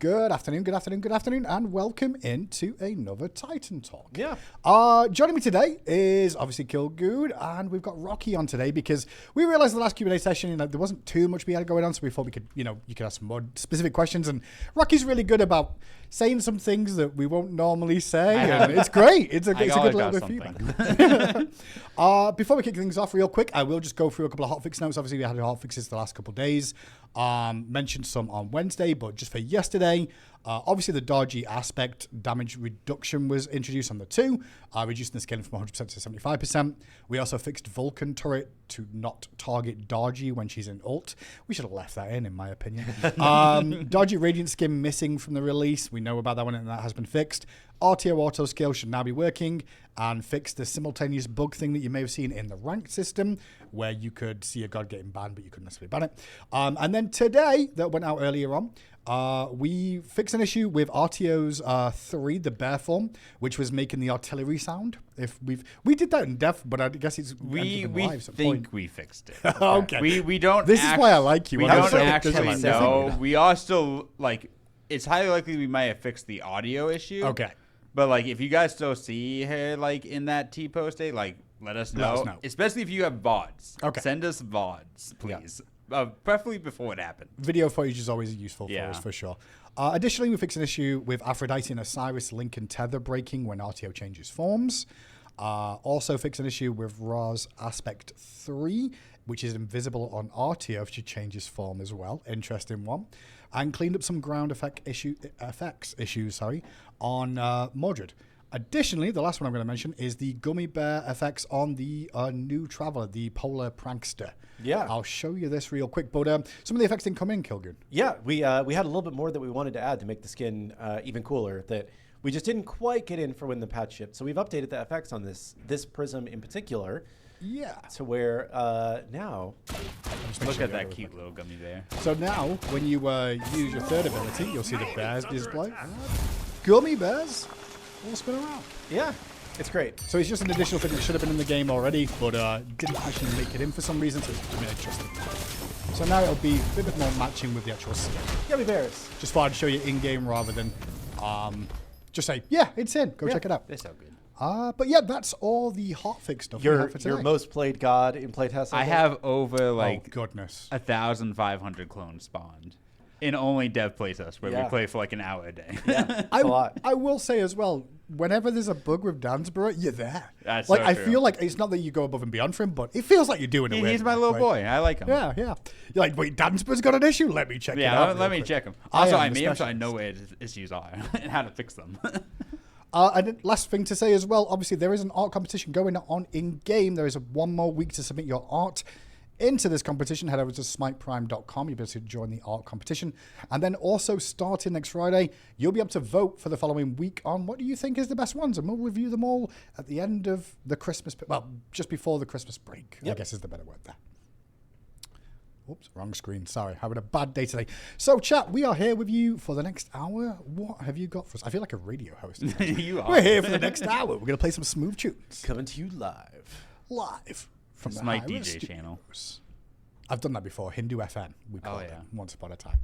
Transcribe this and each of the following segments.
Good afternoon, and welcome into another Titan Talk. Yeah. Joining me today is obviously Kilgood, and we've got Rockey on today because we realized the last Q&A session, there wasn't too much we had going on, so we thought we could, you could ask some more specific questions, and Rockey's really good about saying some things that we won't normally say, and it's great. It's a good little bit of feedback. Before we kick things off real quick, I will just go through a couple of hotfix notes. Obviously, we had hotfixes the last couple of days. Mentioned some on Wednesday, but just for yesterday, obviously the dodgy aspect damage reduction was introduced on the 2, reducing the scaling from 100% to 75%. We also fixed Vulcan turret to not target dodgy when she's in ult. We should have left that in my opinion. Dodgy radiant skin missing from the release. We know about that one, and that has been fixed. RTO auto scale should now be working, and fix the simultaneous bug thing that you may have seen in the ranked system, where you could see a god getting banned, but you couldn't necessarily ban it. And then today, that went out earlier on, we fixed an issue with RTO's 3, the bear form, which was making the artillery sound. We did that in depth, but I guess it's we think we fixed it. Okay. We don't. This is why I like you. We don't actually know. We are still it's highly likely we might have fixed the audio issue. Okay. But if you guys still see her in that T-post state, let us know. Especially if you have VODs. Okay. Send us VODs, please. Yeah. Preferably before it happened. Video footage is always useful for us, for sure. Additionally, we fixed an issue with Aphrodite and Osiris link and tether breaking when RTO changes forms. Also fixed an issue with Ra's Aspect 3, which is invisible on RTO if she changes form as well. Interesting one. And cleaned up some ground effects issues on Mordred. Additionally, the last one I'm going to mention is the gummy bear effects on the new Traveler, the Polar Prankster. Yeah. I'll show you this real quick, but some of the effects didn't come in, Kilgood. Yeah, we had a little bit more that we wanted to add to make the skin even cooler that we just didn't quite get in for when the patch shipped. So we've updated the effects on this prism in particular. Yeah. To where now... Look at that cute little gummy bear. So now, when you use your third ability, you'll see the bears display. Gummy bears all spin around. Yeah, it's great. So it's just an additional thing that should have been in the game already, but didn't actually make it in for some reason, so it's been adjusted. So now it'll be a bit more matching with the actual skin. Gummy bears. Just thought I'd show you in-game rather than just say, yeah, it's in. Go check it out. They're so good. But yeah, that's all the hotfix stuff we have for today. Your most played god in playtest. I have over goodness, 1,500 clones spawned in only dev playtest where we play for an hour a day. Yeah, a lot. I will say as well, whenever there's a bug with Dansborough, you're there. That's so I true. feel like it's not that you go above and beyond for him, but it feels like you're doing it. He's my little boy. I like him. Yeah. You're like, wait, Dansborough's got an issue? Let me check it out. Yeah, let me check him. Also, I know where his issues are and how to fix them. And then last thing to say as well, obviously there is an art competition going on in-game. There is one more week to submit your art into this competition. Head over to smiteprime.com. You'll be able to join the art competition. And then also starting next Friday, you'll be able to vote for the following week on what do you think is the best ones. And we'll review them all at the end of the Christmas, just before the Christmas break, I guess is the better word there. Oops, wrong screen. Sorry, having a bad day today. So, chat, we are here with you for the next hour. What have you got for us? I feel like a radio host. You are. We're here for the next hour. We're going to play some smooth tunes. Coming to you live from the SMITE Hi-Rez DJ studios. channel. I've done that before. Hindu FN, we called it once upon a time.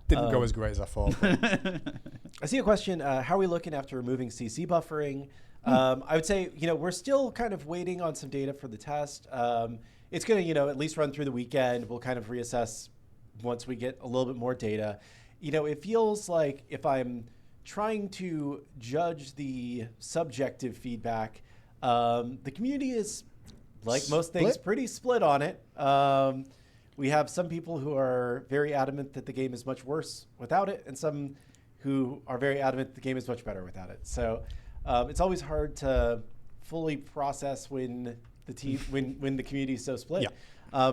Didn't go as great as I thought. I see a question. How are we looking after removing CC buffering? I would say, we're still kind of waiting on some data for the test. It's going to, at least run through the weekend. We'll kind of reassess once we get a little bit more data. It feels like if I'm trying to judge the subjective feedback, the community is, like most things, pretty split on it. We have some people who are very adamant that the game is much worse without it, and some who are very adamant the game is much better without it. So it's always hard to fully process when the community is so split.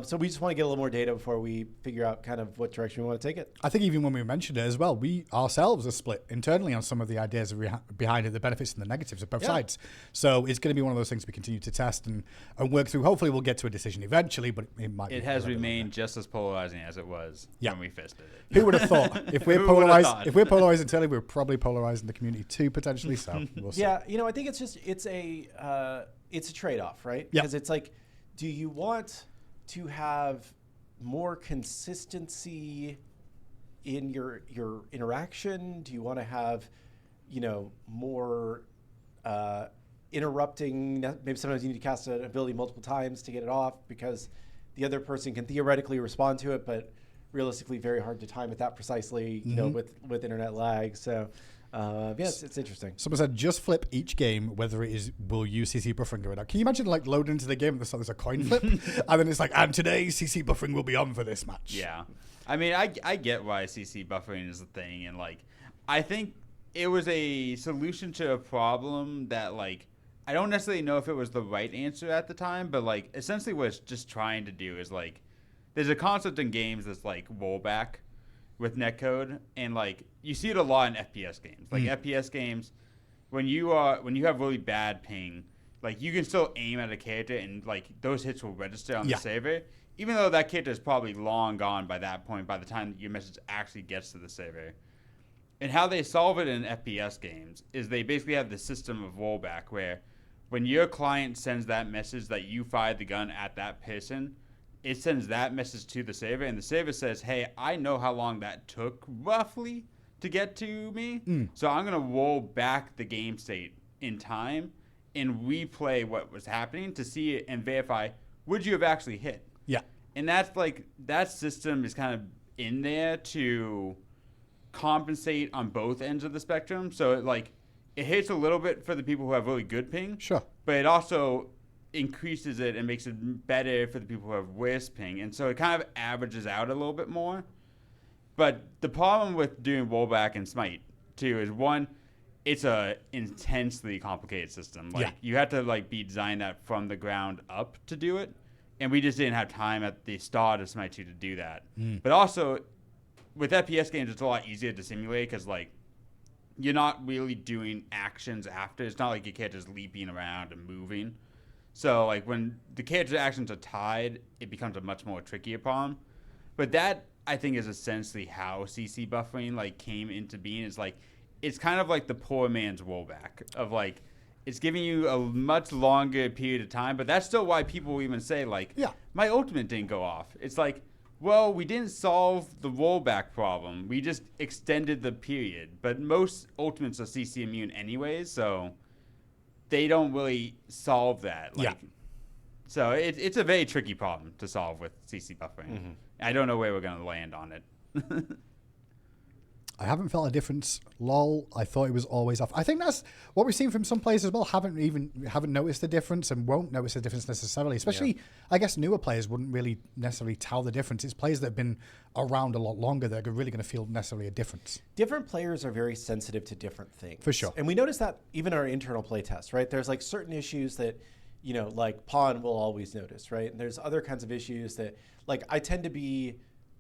So we just want to get a little more data before we figure out kind of what direction we want to take it. I think even when we mentioned it as well, we ourselves are split internally on some of the ideas behind it, the benefits and the negatives of both sides. So it's going to be one of those things we continue to test and work through. Hopefully we'll get to a decision eventually, but it might. It has remained just as polarizing as it was when we fisted it. Who would have thought? If we're polarized, internally, we're probably polarizing the community too, potentially. So we'll see. Yeah, I think it's a trade-off, right? Because it's like, do you want to have more consistency in your interaction? Do you want to have, more interrupting? Maybe sometimes you need to cast an ability multiple times to get it off because the other person can theoretically respond to it, but realistically very hard to time it that precisely, with internet lag. So yes, it's interesting. Someone said just flip each game whether it is will use CC buffering or not. Can you imagine like loading into the game and there's a coin flip and then it's like, and today CC buffering will be on for this match. Yeah. I mean, I get why CC buffering is a thing, and like I think it was a solution to a problem that like I don't necessarily know if it was the right answer at the time, but like essentially what it's just trying to do is like there's a concept in games that's like rollback with netcode, and like you see it a lot in FPS games. Like FPS games, when you have really bad ping, like you can still aim at a character and like those hits will register on the server, even though that character is probably long gone by that point by the time your message actually gets to the server. And how they solve it in FPS games is they basically have the system of rollback where when your client sends that message that you fired the gun at that person, it sends that message to the server, and the server says, hey, I know how long that took roughly to get to me, so I'm going to roll back the game state in time and replay what was happening to see it and verify, would you have actually hit? Yeah. And that's like, that system is kind of in there to compensate on both ends of the spectrum. So it hits a little bit for the people who have really good ping. Sure. But it also increases it and makes it better for the people who have worse ping. And so it kind of averages out a little bit more. But the problem with doing rollback and SMITE, too, is one, it's a intensely complicated system. Like you have to be designed that from the ground up to do it. And we just didn't have time at the start of SMITE 2 to do that. But also, with FPS games, it's a lot easier to simulate because you're not really doing actions after. It's not like your character's leaping around and moving. So when the character's actions are tied, it becomes a much more trickier problem. But that, I think, is essentially how CC buffering came into being. It's kind of like the poor man's rollback of it's giving you a much longer period of time. But that's still why people even say my ultimate didn't go off. It's well, we didn't solve the rollback problem. We just extended the period. But most ultimates are CC immune anyways, so they don't really solve that. So it's a very tricky problem to solve with CC buffering. I don't know where we're going to land on it. I haven't felt a difference. Lol, I thought it was always off. I think that's what we've seen from some players as well. Haven't noticed the difference and won't notice the difference necessarily. Especially, I guess, newer players wouldn't really necessarily tell the difference. It's players that have been around a lot longer that are really going to feel necessarily a difference. Different players are very sensitive to different things. For sure. And we notice that even our internal play test, right? There's certain issues that, Pawn will always notice, right? And there's other kinds of issues that, I tend to be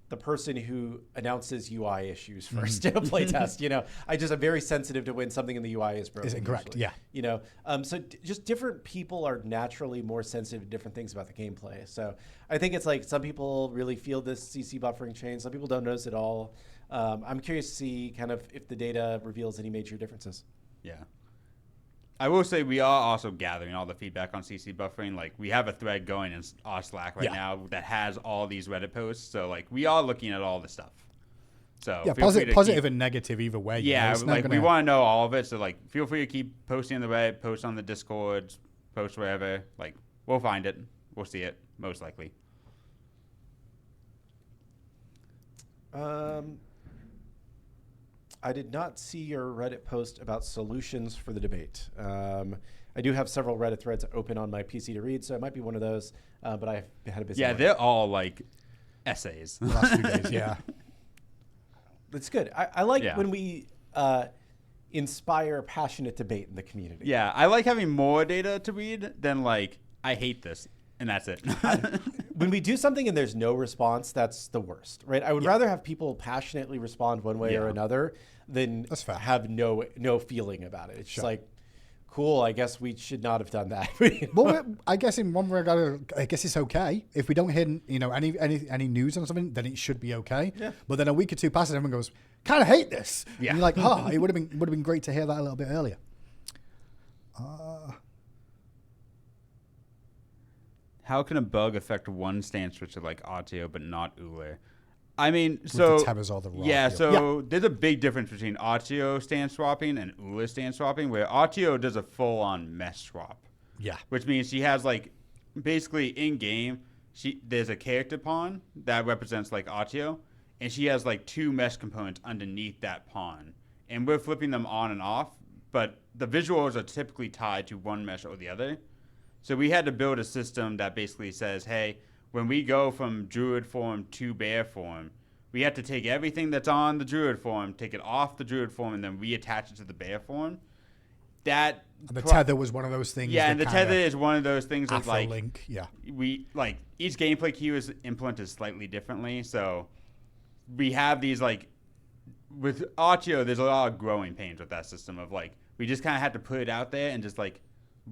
the person who announces UI issues first in a playtest. I just am very sensitive to when something in the UI is broken. Is incorrect? Usually. Yeah. So just different people are naturally more sensitive to different things about the gameplay. So I think it's some people really feel this CC buffering change. Some people don't notice it all. I'm curious to see kind of if the data reveals any major differences. Yeah. I will say we are also gathering all the feedback on CC buffering. We have a thread going in our Slack right now that has all these Reddit posts. So we are looking at all the stuff. So positive and negative either way. Yeah, we want to know all of it. So feel free to keep posting on the Reddit, post on the Discord, post wherever. We'll find it, we'll see it most likely. I did not see your Reddit post about solutions for the debate. I do have several Reddit threads open on my PC to read, so it might be one of those, but I've had a busy morning. They're all essays. The last 2 days, yeah. It's good. I like when we inspire passionate debate in the community. Yeah, I like having more data to read than I hate this, and that's it. When we do something and there's no response, that's the worst, right? I would rather have people passionately respond one way or another than have no feeling about it. It's just cool, I guess we should not have done that. Well, I guess in one regard, I guess it's okay. If we don't hear any news on something, then it should be okay. Yeah. But then a week or two passes, everyone goes, kind of hate this. Yeah. And you're it would have been great to hear that a little bit earlier. How can a bug affect one stance switcher like Auto but not Uller? I mean, With so the tethers or the rock, yeah, yeah. so there's a big difference between Artio stance swapping and Ula stance swapping, where Artio does a full-on mesh swap, Yeah. which means she has like basically in game, there's a character pawn that represents like Artio, and she has like 2 mesh components underneath that pawn, and we're flipping them on and off, but the visuals are typically tied to one mesh or the other. So we had to build a system that basically says, hey, when we go from druid form to bear form, we have to take everything that's on the druid form, take it off the druid form, and then reattach it to the bear form. And the tether was one of those things. Yeah, and the tether is one of those things that like link. Yeah. we like each gameplay key is implemented slightly differently. So we have these like with Artio, there's a lot of growing pains with that system of like we just kind of had to put it out there and just like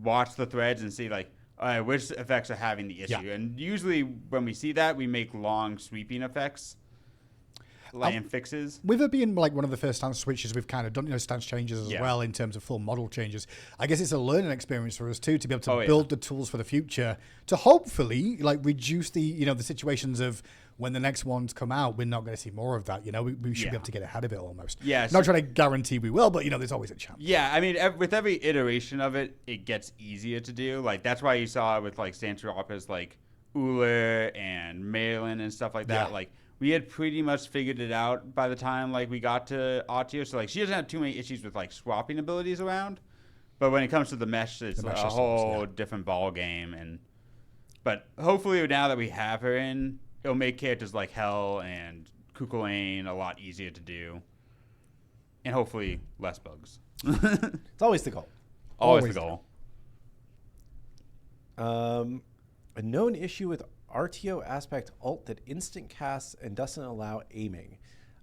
watch the threads and see like, all right, which effects are having the issue. Yeah. And usually when we see that, we make long sweeping effects, and fixes. With it being like one of the first stance switches we've kind of done, stance changes as Yeah. well in terms of full model changes. I guess it's a learning experience for us too to be able to Oh, yeah. build the tools for the future to hopefully like reduce the the situations of when the next ones come out, we're not going to see more of that. We should Yeah. be able to get ahead of it almost. Yeah, Not trying to guarantee we will, but there's always a chance. Yeah, I mean, with every iteration of it, it gets easier to do. Like that's why you saw with like Santropas, like Uller and Marilyn and stuff like that. Yeah. Like we had pretty much figured it out by the time like we got to Artio. So like she doesn't have too many issues with like swapping abilities around. But when it comes to the mesh, it's The mesh a systems, whole yeah. different ball game. But hopefully now that we have her in, it'll make characters like Hell and Kukulane a lot easier to do. And hopefully less bugs. It's always the goal. Always Always the goal. A known issue with RTO aspect alt that instant casts and doesn't allow aiming.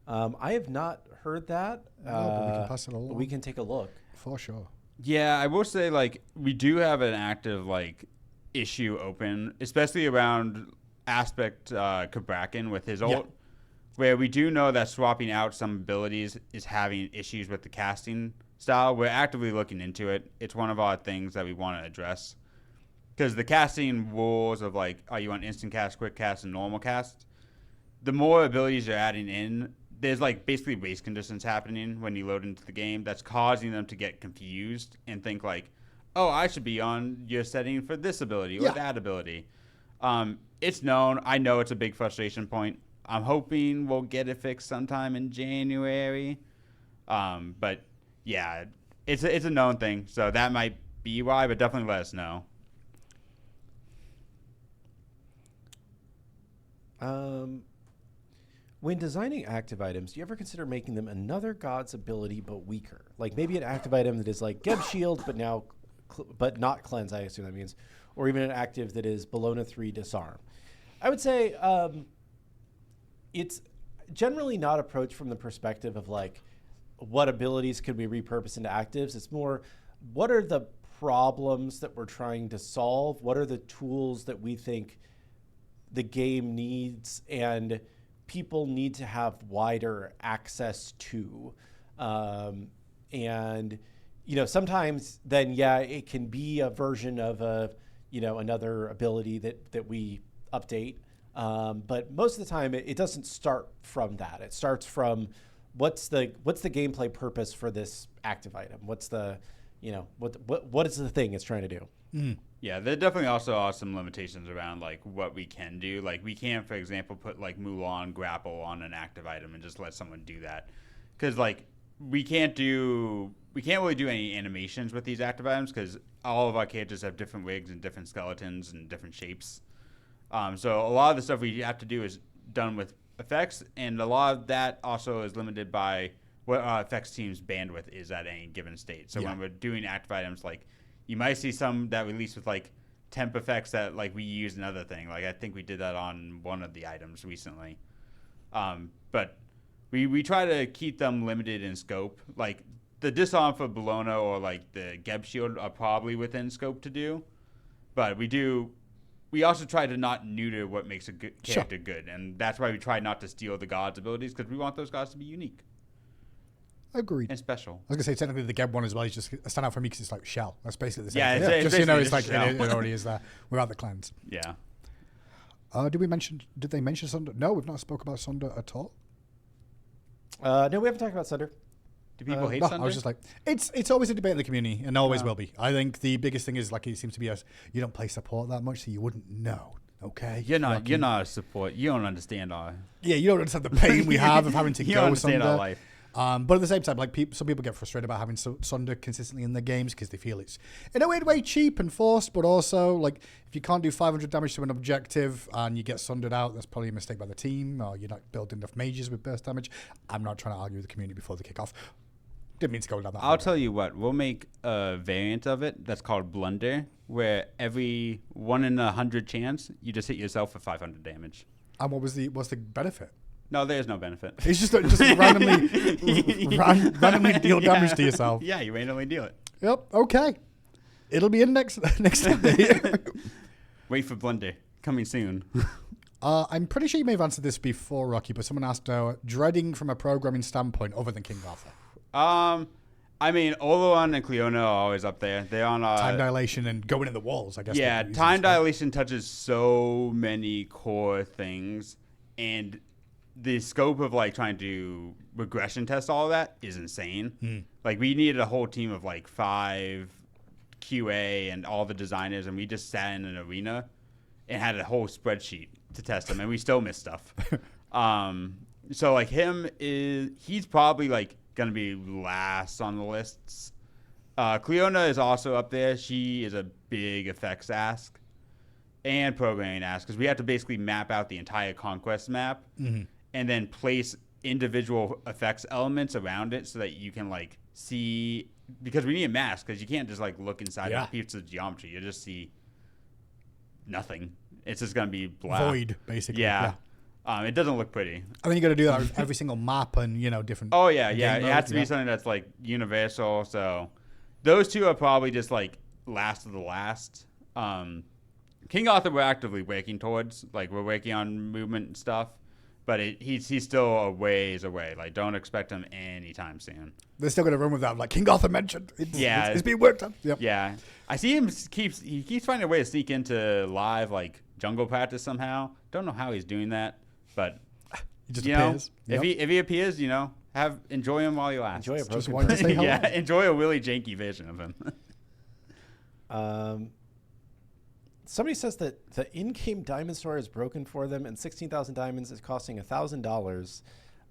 I have not heard that. No, but we can pass it but along. we can take a look. For sure. Yeah, I will say like we do have an active like issue open, especially around aspect Kabrakan with his ult, where we do know that swapping out some abilities is having issues with the casting style. We're actively looking into it. It's one of our things that we want to address. Because the casting rules of like, are you on instant cast, quick cast, and normal cast? The more abilities you're adding in, there's like basically race conditions happening when you load into the game that's causing them to get confused and think like, oh, I should be on your setting for this ability or that ability. It's known. I know it's a big frustration point. I'm hoping we'll get it fixed sometime in January. But yeah, it's a known thing. So that might be why, but definitely let us know. When designing active items, do you ever consider making them another god's ability but weaker? Like maybe an active item that is like Geb Shield but not Cleanse, I assume that means, or even an active that is Bologna 3 Disarm. I would say it's generally not approached from the perspective of like what abilities could we repurpose into actives. It's more what are the problems that we're trying to solve? What are the tools that we think the game needs and people need to have wider access to? And sometimes then, it can be a version of another ability that we update. But most of the time it doesn't start from that. It starts from what's the gameplay purpose for this active item? What's the, what is the thing it's trying to do? Mm. Yeah, there definitely also are some limitations around like what we can do. Like we can't, for example, put like Mulan grapple on an active item and just let someone do that. Because like we can't really do any animations with these active items because all of our characters have different wigs and different skeletons and different shapes. So a lot of the stuff we have to do is done with effects, and a lot of that also is limited by what our effects team's bandwidth is at any given state. So when we're doing active items, like you might see some that release with like temp effects that like we use another thing. Like I think we did that on one of the items recently. But we try to keep them limited in scope. Like the disarm for Bologna or like the Geb Shield are probably within scope to do. But we also try to not neuter what makes a good character good. And that's why we try not to steal the gods' abilities, because we want those gods to be unique. Agreed. And special. I was going to say, technically, the Geb one as well is just a stand out for me because it's like shell. That's basically the same thing. It's Just so you know, it's basically like just it already is there without the cleanse. Yeah. Did they mention Sunder? No, we've not spoke about Sunder at all. No, we haven't talked about Sunder. Do people hate No, Sunder? I was just like, it's always a debate in the community, and always will be. I think the biggest thing is like it seems to be us. You don't play support that much, so you wouldn't know. Okay, You're not a support. You don't understand our. Yeah, you don't understand the pain we have of having to You go don't understand Sunder. our life. But at the same time, like some people get frustrated about having Sunder consistently in their games because they feel it's in a weird way cheap and forced. But also, like if you can't do 500 damage to an objective and you get Sundered out, that's probably a mistake by the team, or you're not building enough mages with burst damage. I'm not trying to argue with the community before the kickoff. Didn't mean to go down that. I'll tell you what. We'll make a variant of it that's called Blunder, where every 1 in 100 chance you just hit yourself for 500 damage. And what's the benefit? No, there's no benefit. It's just randomly deal damage to yourself. Yeah, you randomly deal it. Yep. Okay. It'll be in next Sunday. Wait for Blunder. Coming soon. I'm pretty sure you may have answered this before, Rocky, but someone asked, dreading from a programming standpoint other than King Arthur. I mean, Oloan and Cleona are always up there. They're on time dilation and going in the walls, I guess. Yeah, time dilation touches so many core things, and the scope of like trying to regression test all of that is insane. Like we needed a whole team of like 5 QA and all the designers, and we just sat in an arena and had a whole spreadsheet to test them, and we still missed stuff. So like he's probably like gonna be last on the lists. Cleona is also up there. She is a big effects ask and programming ask because we have to basically map out the entire conquest map and then place individual effects elements around it so that you can like see, because we need a mask because you can't just like look inside of a piece of geometry. You just see nothing. It's just gonna be black. Void, basically. Yeah. It doesn't look pretty. I mean, you got to do that with every single map and, different. Oh, yeah. It has to be something that's, like, universal. So those two are probably just, like, last of the last. King Arthur we're actively working towards. Like, we're working on movement and stuff. But he's still a ways away. Like, don't expect him anytime soon. They're still going to run with that. Like, King Arthur mentioned. It's being worked on. Yep. Yeah. I see him keeps finding a way to sneak into live, like, jungle practice somehow. Don't know how he's doing that. But he just appears. If he appears, enjoy him while he lasts. Enjoy a Just broken wanted to say hello. Yeah, enjoy a Willy janky version of him. Somebody says that the in-game diamond store is broken for them, and 16,000 diamonds is costing $1,000.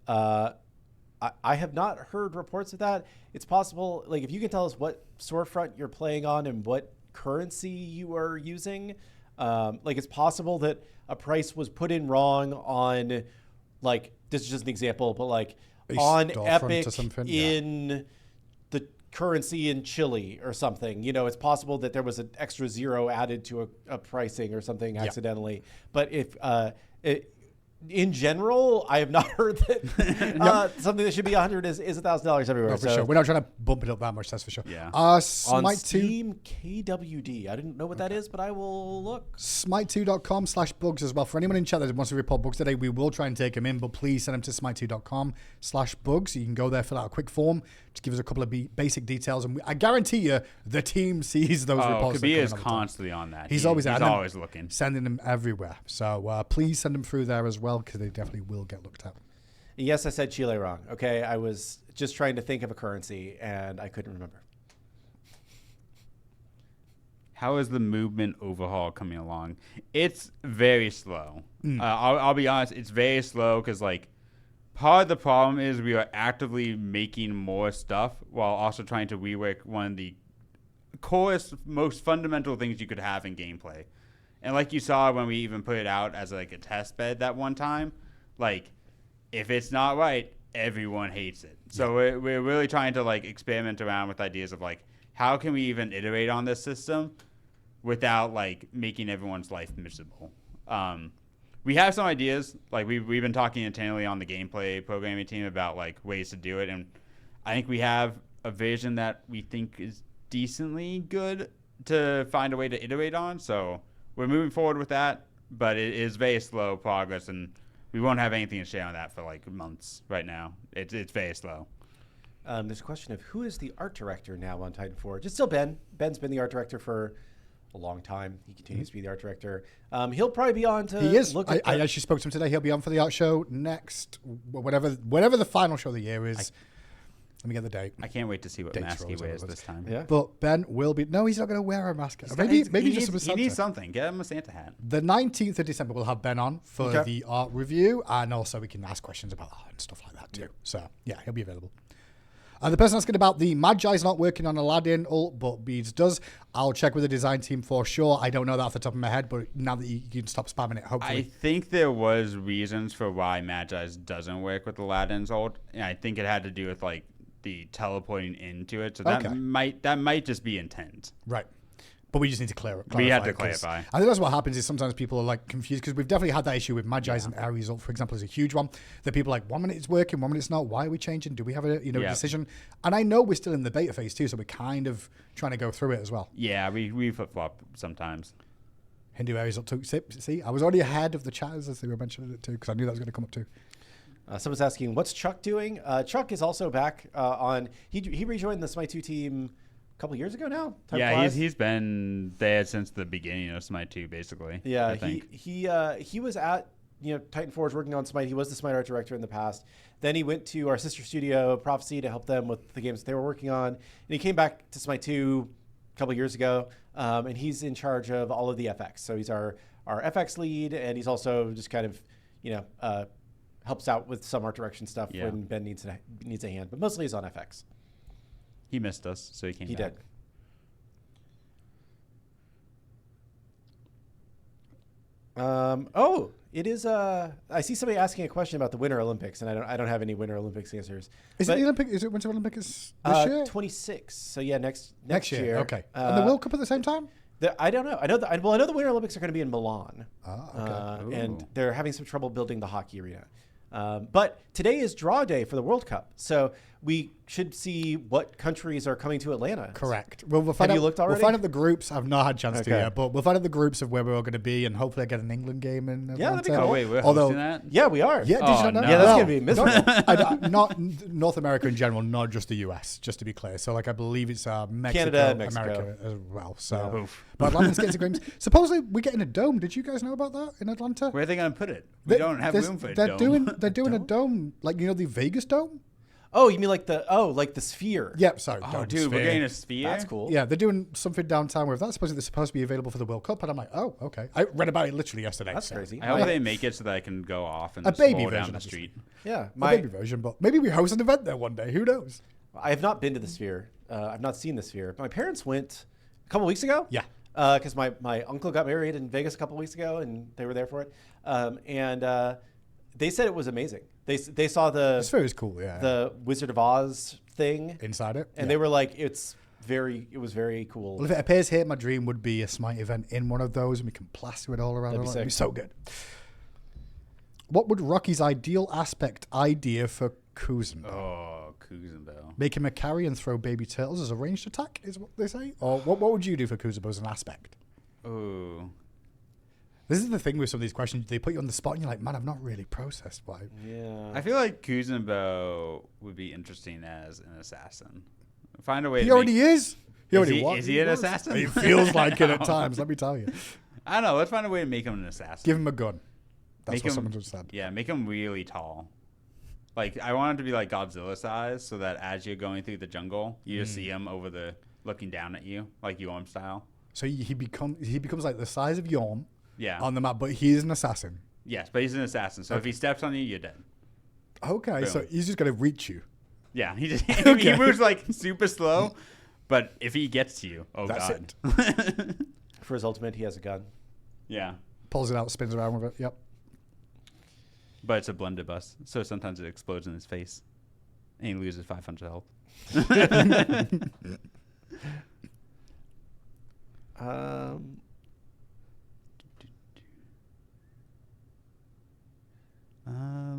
I have not heard reports of that. It's possible, like if you can tell us what storefront you're playing on and what currency you are using. Like it's possible that a price was put in wrong on, like, this is just an example, but like on Epic in the currency in Chile or something. It's possible that there was an extra 0 added to a pricing or something accidentally. But if in general, I have not heard that something that should be 100 is $1,000 everywhere. No, for sure. We're not trying to bump it up that much, that's for sure. Yeah. On Smite Steam, KWD. I didn't know what that is, but I will look. Smite2.com/bugs as well. For anyone in chat that wants to report bugs today, we will try and take them in, but please send them to smite2.com/bugs. You can go there, fill out a quick form, just give us a couple of basic details, and I guarantee you the team sees those reports. Kabir is constantly on that. He's always looking. Sending them everywhere. So please send them through there as well, because they definitely will get looked at. Yes, I said Chile wrong. Okay, I was just trying to think of a currency, and I couldn't remember. How is the movement overhaul coming along? It's very slow. I'll be honest, it's very slow because, like, part of the problem is we are actively making more stuff while also trying to rework one of the coolest, most fundamental things you could have in gameplay. And like you saw when we even put it out as like a test bed that one time, like if it's not right, everyone hates it. So we're really trying to like experiment around with ideas of like, how can we even iterate on this system without like making everyone's life miserable? We have some ideas. Like we've been talking internally on the gameplay programming team about like ways to do it. And I think we have a vision that we think is decently good to find a way to iterate on. So we're moving forward with that, but it is very slow progress, and we won't have anything to share on that for like months right now. It's very slow. There's a question of who is the art director now on Titan 4? Just still Ben. Ben's been the art director for a long time. He continues to be the art director. He'll probably be on to He is. look I at actually spoke to him today. He'll be on for the art show next, whatever the final show of the year is. Let me get the date. I can't wait to see what Dates mask he rolls over wears this. this time. Yeah. But Ben will be. No, he's not going to wear a mask. Maybe just a he Santa. needs something. Get him a Santa hat. The 19th of December, we'll have Ben on for Okay. the art review, and also we can ask questions about art and stuff like that too. Yeah. So yeah, he'll be available. The person asking about the Magi's not working on Aladdin ult, but Beads does. I'll check with the design team for sure. I don't know that off the top of my head, but now that you can stop spamming it, hopefully. I think there was reasons for why Magi's doesn't work with Aladdin's ult. And I think it had to do with like the teleporting into it. So that Okay. might just be intent. Right. But we just need to clarify. We had to 'cause clarify. I think that's what happens is sometimes people are like confused because we've definitely had that issue with Magi's and Aries ult, for example, is a huge one. That people are like 1 minute it's working, 1 minute it's not. Why are we changing? Do we have a Yeah. decision? And I know we're still in the beta phase too, so we're kind of trying to go through it as well. Yeah, we flip flop sometimes. Hindu Aries ult too. See, I was already ahead of the chatters as they were mentioning it too because I knew that was going to come up too. Someone's asking, what's Chuck doing? Chuck is also back on. He rejoined the SMITE 2 team a couple years ago now. Time Yeah, flies. he's been there since the beginning of SMITE 2, basically. Yeah, I think. he was at Titan Forge working on SMITE. He was the SMITE art director in the past. Then he went to our sister studio, Prophecy, to help them with the games that they were working on. And he came back to SMITE 2 a couple years ago, and he's in charge of all of the FX. So he's our FX lead, and he's also just kind of helps out with some art direction stuff when Ben needs a hand. But mostly he's on FX. He missed us, so he came He back. did. It is. I see somebody asking a question about the Winter Olympics, and I don't have any Winter Olympics answers. Is it the Olympic? Is it Winter Olympics this year? 26. So yeah, next year. Okay. And the World Cup at the same time? I don't know. I know the Winter Olympics are going to be in Milan. Okay. And they're having some trouble building the hockey arena. But today is draw day for the World Cup, so we should see what countries are coming to Atlanta. Correct. Well, we'll find Have out, you looked already? We'll find out the groups. I've not had a chance to Okay. yet, but we'll find out the groups of where we're all going to be, and hopefully I get an England game in Atlanta. Yeah, that'd be cool. Oh, wait, we're Although- hosting that? Yeah, we are. Yeah, did Oh, you not know? no. Yeah, that's Well, gonna be miserable. not North America in general, not just the US, just to be clear. So, like, I believe it's Mexico, Canada and Mexico. America as well. So, Yeah. Oof. but Atlanta's getting games. Supposedly, we're getting a dome. Did you guys know about that in Atlanta? Where are they going to put it? We don't have room for a they're dome. They're doing a dome, like the Vegas dome. Oh, you mean like the sphere? Yep. Sorry. Oh, dome, dude, we're sphere. getting a sphere? That's cool. Yeah, they're doing something downtown with that. Supposedly, they're supposed to be available for the World Cup, and I'm like, oh, okay. I read about it literally yesterday. That's so. crazy. I hope they make it so that I can go off and A baby stroll down version the of the street. Yeah, A baby version, but maybe we host an event there one day. Who knows? I have not been to the sphere. I've not seen the sphere. My parents went a couple weeks ago. Yeah. Because my uncle got married in Vegas a couple weeks ago, and they were there for it. And they said it was amazing. They saw The sphere is cool. Yeah. the Wizard of Oz thing, Inside it, and yeah. they were like, it was very cool. Well, if it appears here, my dream would be a SMITE event in one of those, and we can plaster it all around. That'd be It'd be sick. so good. What would Rocky's ideal aspect idea for Kuzenbo? Oh, Kuzenbo. Make him a carry and throw baby turtles as a ranged attack, is what they say? Or what would you do for Kuzenbo as an aspect? Oh. This is the thing with some of these questions. They put you on the spot, and you're like, man, I've not really processed why. Yeah. I feel like Kuzenbo would be interesting as an assassin. Find a way He to already is. He already he- was. is he an was. assassin? He feels like it at times, let me tell you. I don't know. Let's find a way to make him an assassin. Give him a gun. That's Make what him- someone just said. Yeah, make him really tall. Like, I want him to be like Godzilla size so that as you're going through the jungle, you just see him looking down at you, like Yorm style. So he becomes like the size of Yorm Yeah. on the map, but he's an assassin. Yes, but he's an assassin. So if he steps on you, you're dead. Okay, so Boom. he's just going to reach you. Yeah, he just Okay. he moves like super slow, but if he gets to you, oh That's god. For his ultimate, he has a gun. Yeah, Pulls it out, spins around with it. Yep. but it's a blunderbuss, so sometimes it explodes in his face, and he loses 500 health.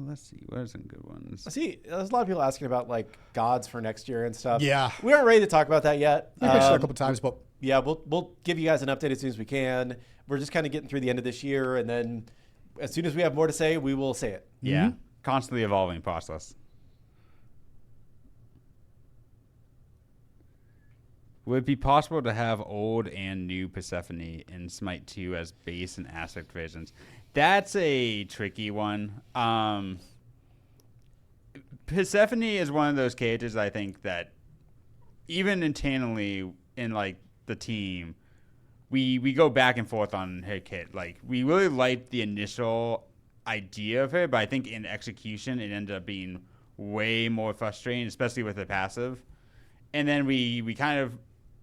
Let's see. What are some good ones? See, there's a lot of people asking about like gods for next year and stuff. Yeah. We aren't ready to talk about that yet. I mentioned it a couple times, but Yeah, we'll give you guys an update as soon as we can. We're just kind of getting through the end of this year, and then as soon as we have more to say, we will say it. Yeah, constantly evolving process. would it be possible to have old and new Persephone in Smite 2 as base and aspect versions? That's a tricky one. Persephone is one of those characters I think that even internally in like the team, we go back and forth on her kit. Like we really liked the initial idea of her, but I think in execution it ended up being way more frustrating, especially with the passive. And then we kind of,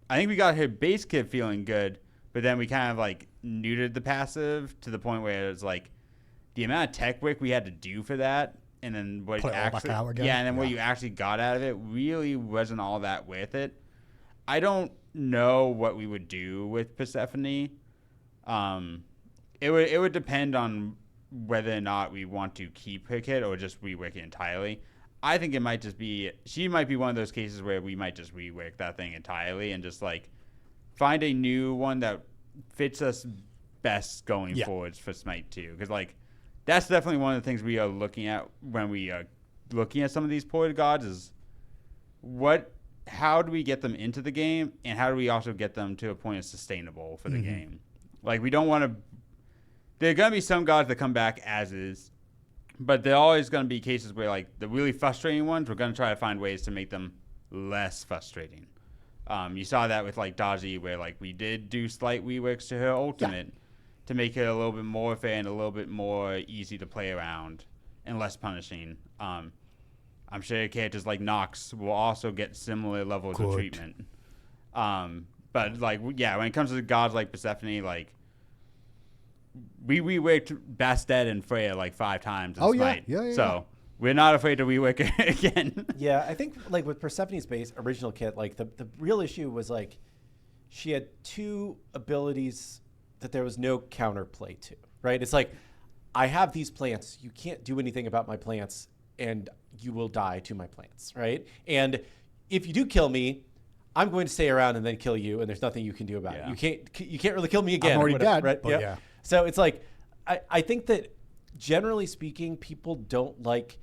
I think we got her base kit feeling good, but then we kind of like neutered the passive to the point where it's like the amount of tech work we had to do for that, and then what Put it all back out again. yeah, and then what you actually got out of it really wasn't all that worth it. I don't know what we would do with Persephone. It would depend on whether or not we want to keep her kit or just rework it entirely. I think it might just be, she might be one of those cases where we might just rework that thing entirely and just like find a new one that fits us best going forwards for Smite 2. Because like that's definitely one of the things we are looking at when we are looking at some of these ported gods is how do we get them into the game, and how do we also get them to a point of sustainable for the game? Like we don't want to, there are going to be some gods that come back as is, but there are always going to be cases where, like, the really frustrating ones, we're going to try to find ways to make them less frustrating. You saw that with, like, Daji, where, like, we did do slight reworks to her ultimate to make her a little bit more fair and a little bit more easy to play around and less punishing. I'm sure characters like Nox will also get similar levels of treatment. But, like, yeah, when it comes to gods like Persephone, like, we reworked Bastet and Freya like 5 times in Smite. Yeah. So we're not afraid to rework it again. Yeah, I think like with Persephone's base original kit, like the real issue was like she had 2 abilities that there was no counterplay to, right? It's like, I have these plants. You can't do anything about my plants, and you will die to my plants, right? And if you do kill me, I'm going to stay around and then kill you, and there's nothing you can do about it. You can't really kill me again. I'm already dead, right? but yeah. So it's like, I think that generally speaking, people don't like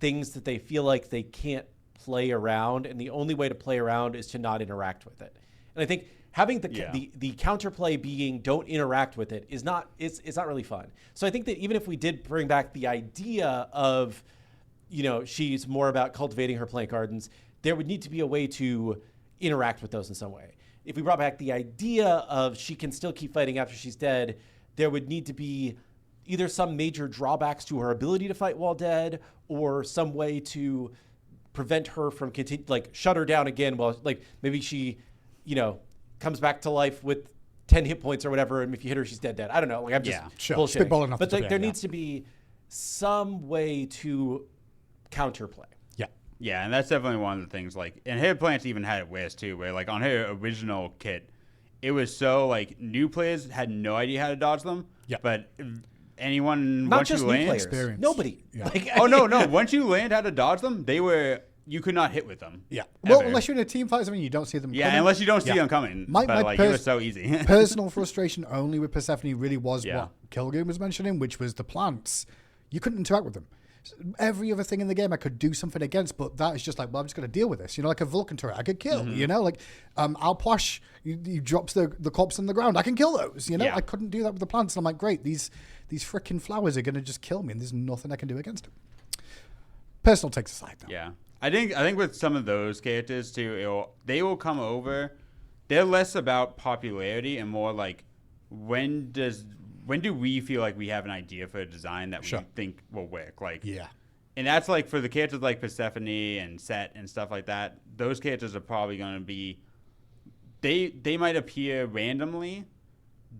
things that they feel like they can't play around, and the only way to play around is to not interact with it. And I think having the counterplay being don't interact with it is not, it's not really fun. So I think that even if we did bring back the idea of, you know, she's more about cultivating her plant gardens, there would need to be a way to interact with those in some way. If we brought back the idea of she can still keep fighting after she's dead, there would need to be either some major drawbacks to her ability to fight while dead, or some way to prevent her from shut her down again. Well, like maybe she, you know, comes back to life with 10 hit points or whatever, and if you hit her, she's dead. I don't know. Like I'm just bullshitting. Spitballing off but the like, there needs to be some way to counterplay. Yeah, and that's definitely one of the things. Like, and her plants even had it worse too, where like on her original kit, it was so like new players had no idea how to dodge them. Yeah. But anyone Not once just you new land, players. Experience. Nobody. Yeah. Like, oh no, once you learned how to dodge them, you could not hit with them. Yeah. Ever. Well, unless you're in a team fight, I mean, you don't see them. Yeah, coming. unless you don't see them coming. But like it was so easy. Personal frustration only with Persephone really was what Kilgoon was mentioning, which was the plants. You couldn't interact with them. Every other thing in the game I could do something against, but that is just like, well, I'm just going to deal with this. You know, like a Vulcan turret, I could kill. You know, like Alplash, he drops the corpse on the ground. I can kill those. You know, I couldn't do that with the plants. And I'm like, great, these freaking flowers are going to just kill me, and there's nothing I can do against them. Personal takes aside, though. Yeah, I think with some of those characters too, they will come over. They're less about popularity and more like when do we feel like we have an idea for a design that we think will work? Like, and that's like for the characters like Persephone and Set and stuff like that. Those characters are probably going to be, they might appear randomly,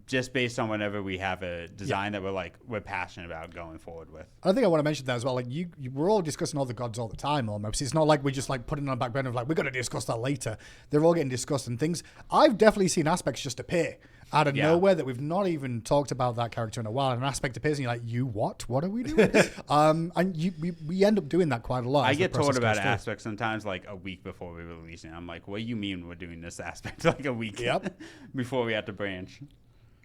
just based on whenever we have a design that we're passionate about going forward with. I think I want to mention that as well. Like we're all discussing all the gods all the time almost. It's not like we're just like putting it on the back burner of like, we're going to discuss that later. They're all getting discussed, and things. I've definitely seen aspects just appear out of nowhere that we've not even talked about that character in a while. And an aspect appears and you're like, you what? What are we doing? And we end up doing that quite a lot. I get told about aspects sometimes like a week before we release it. I'm like, what do you mean we're doing this aspect like a week before we have to branch?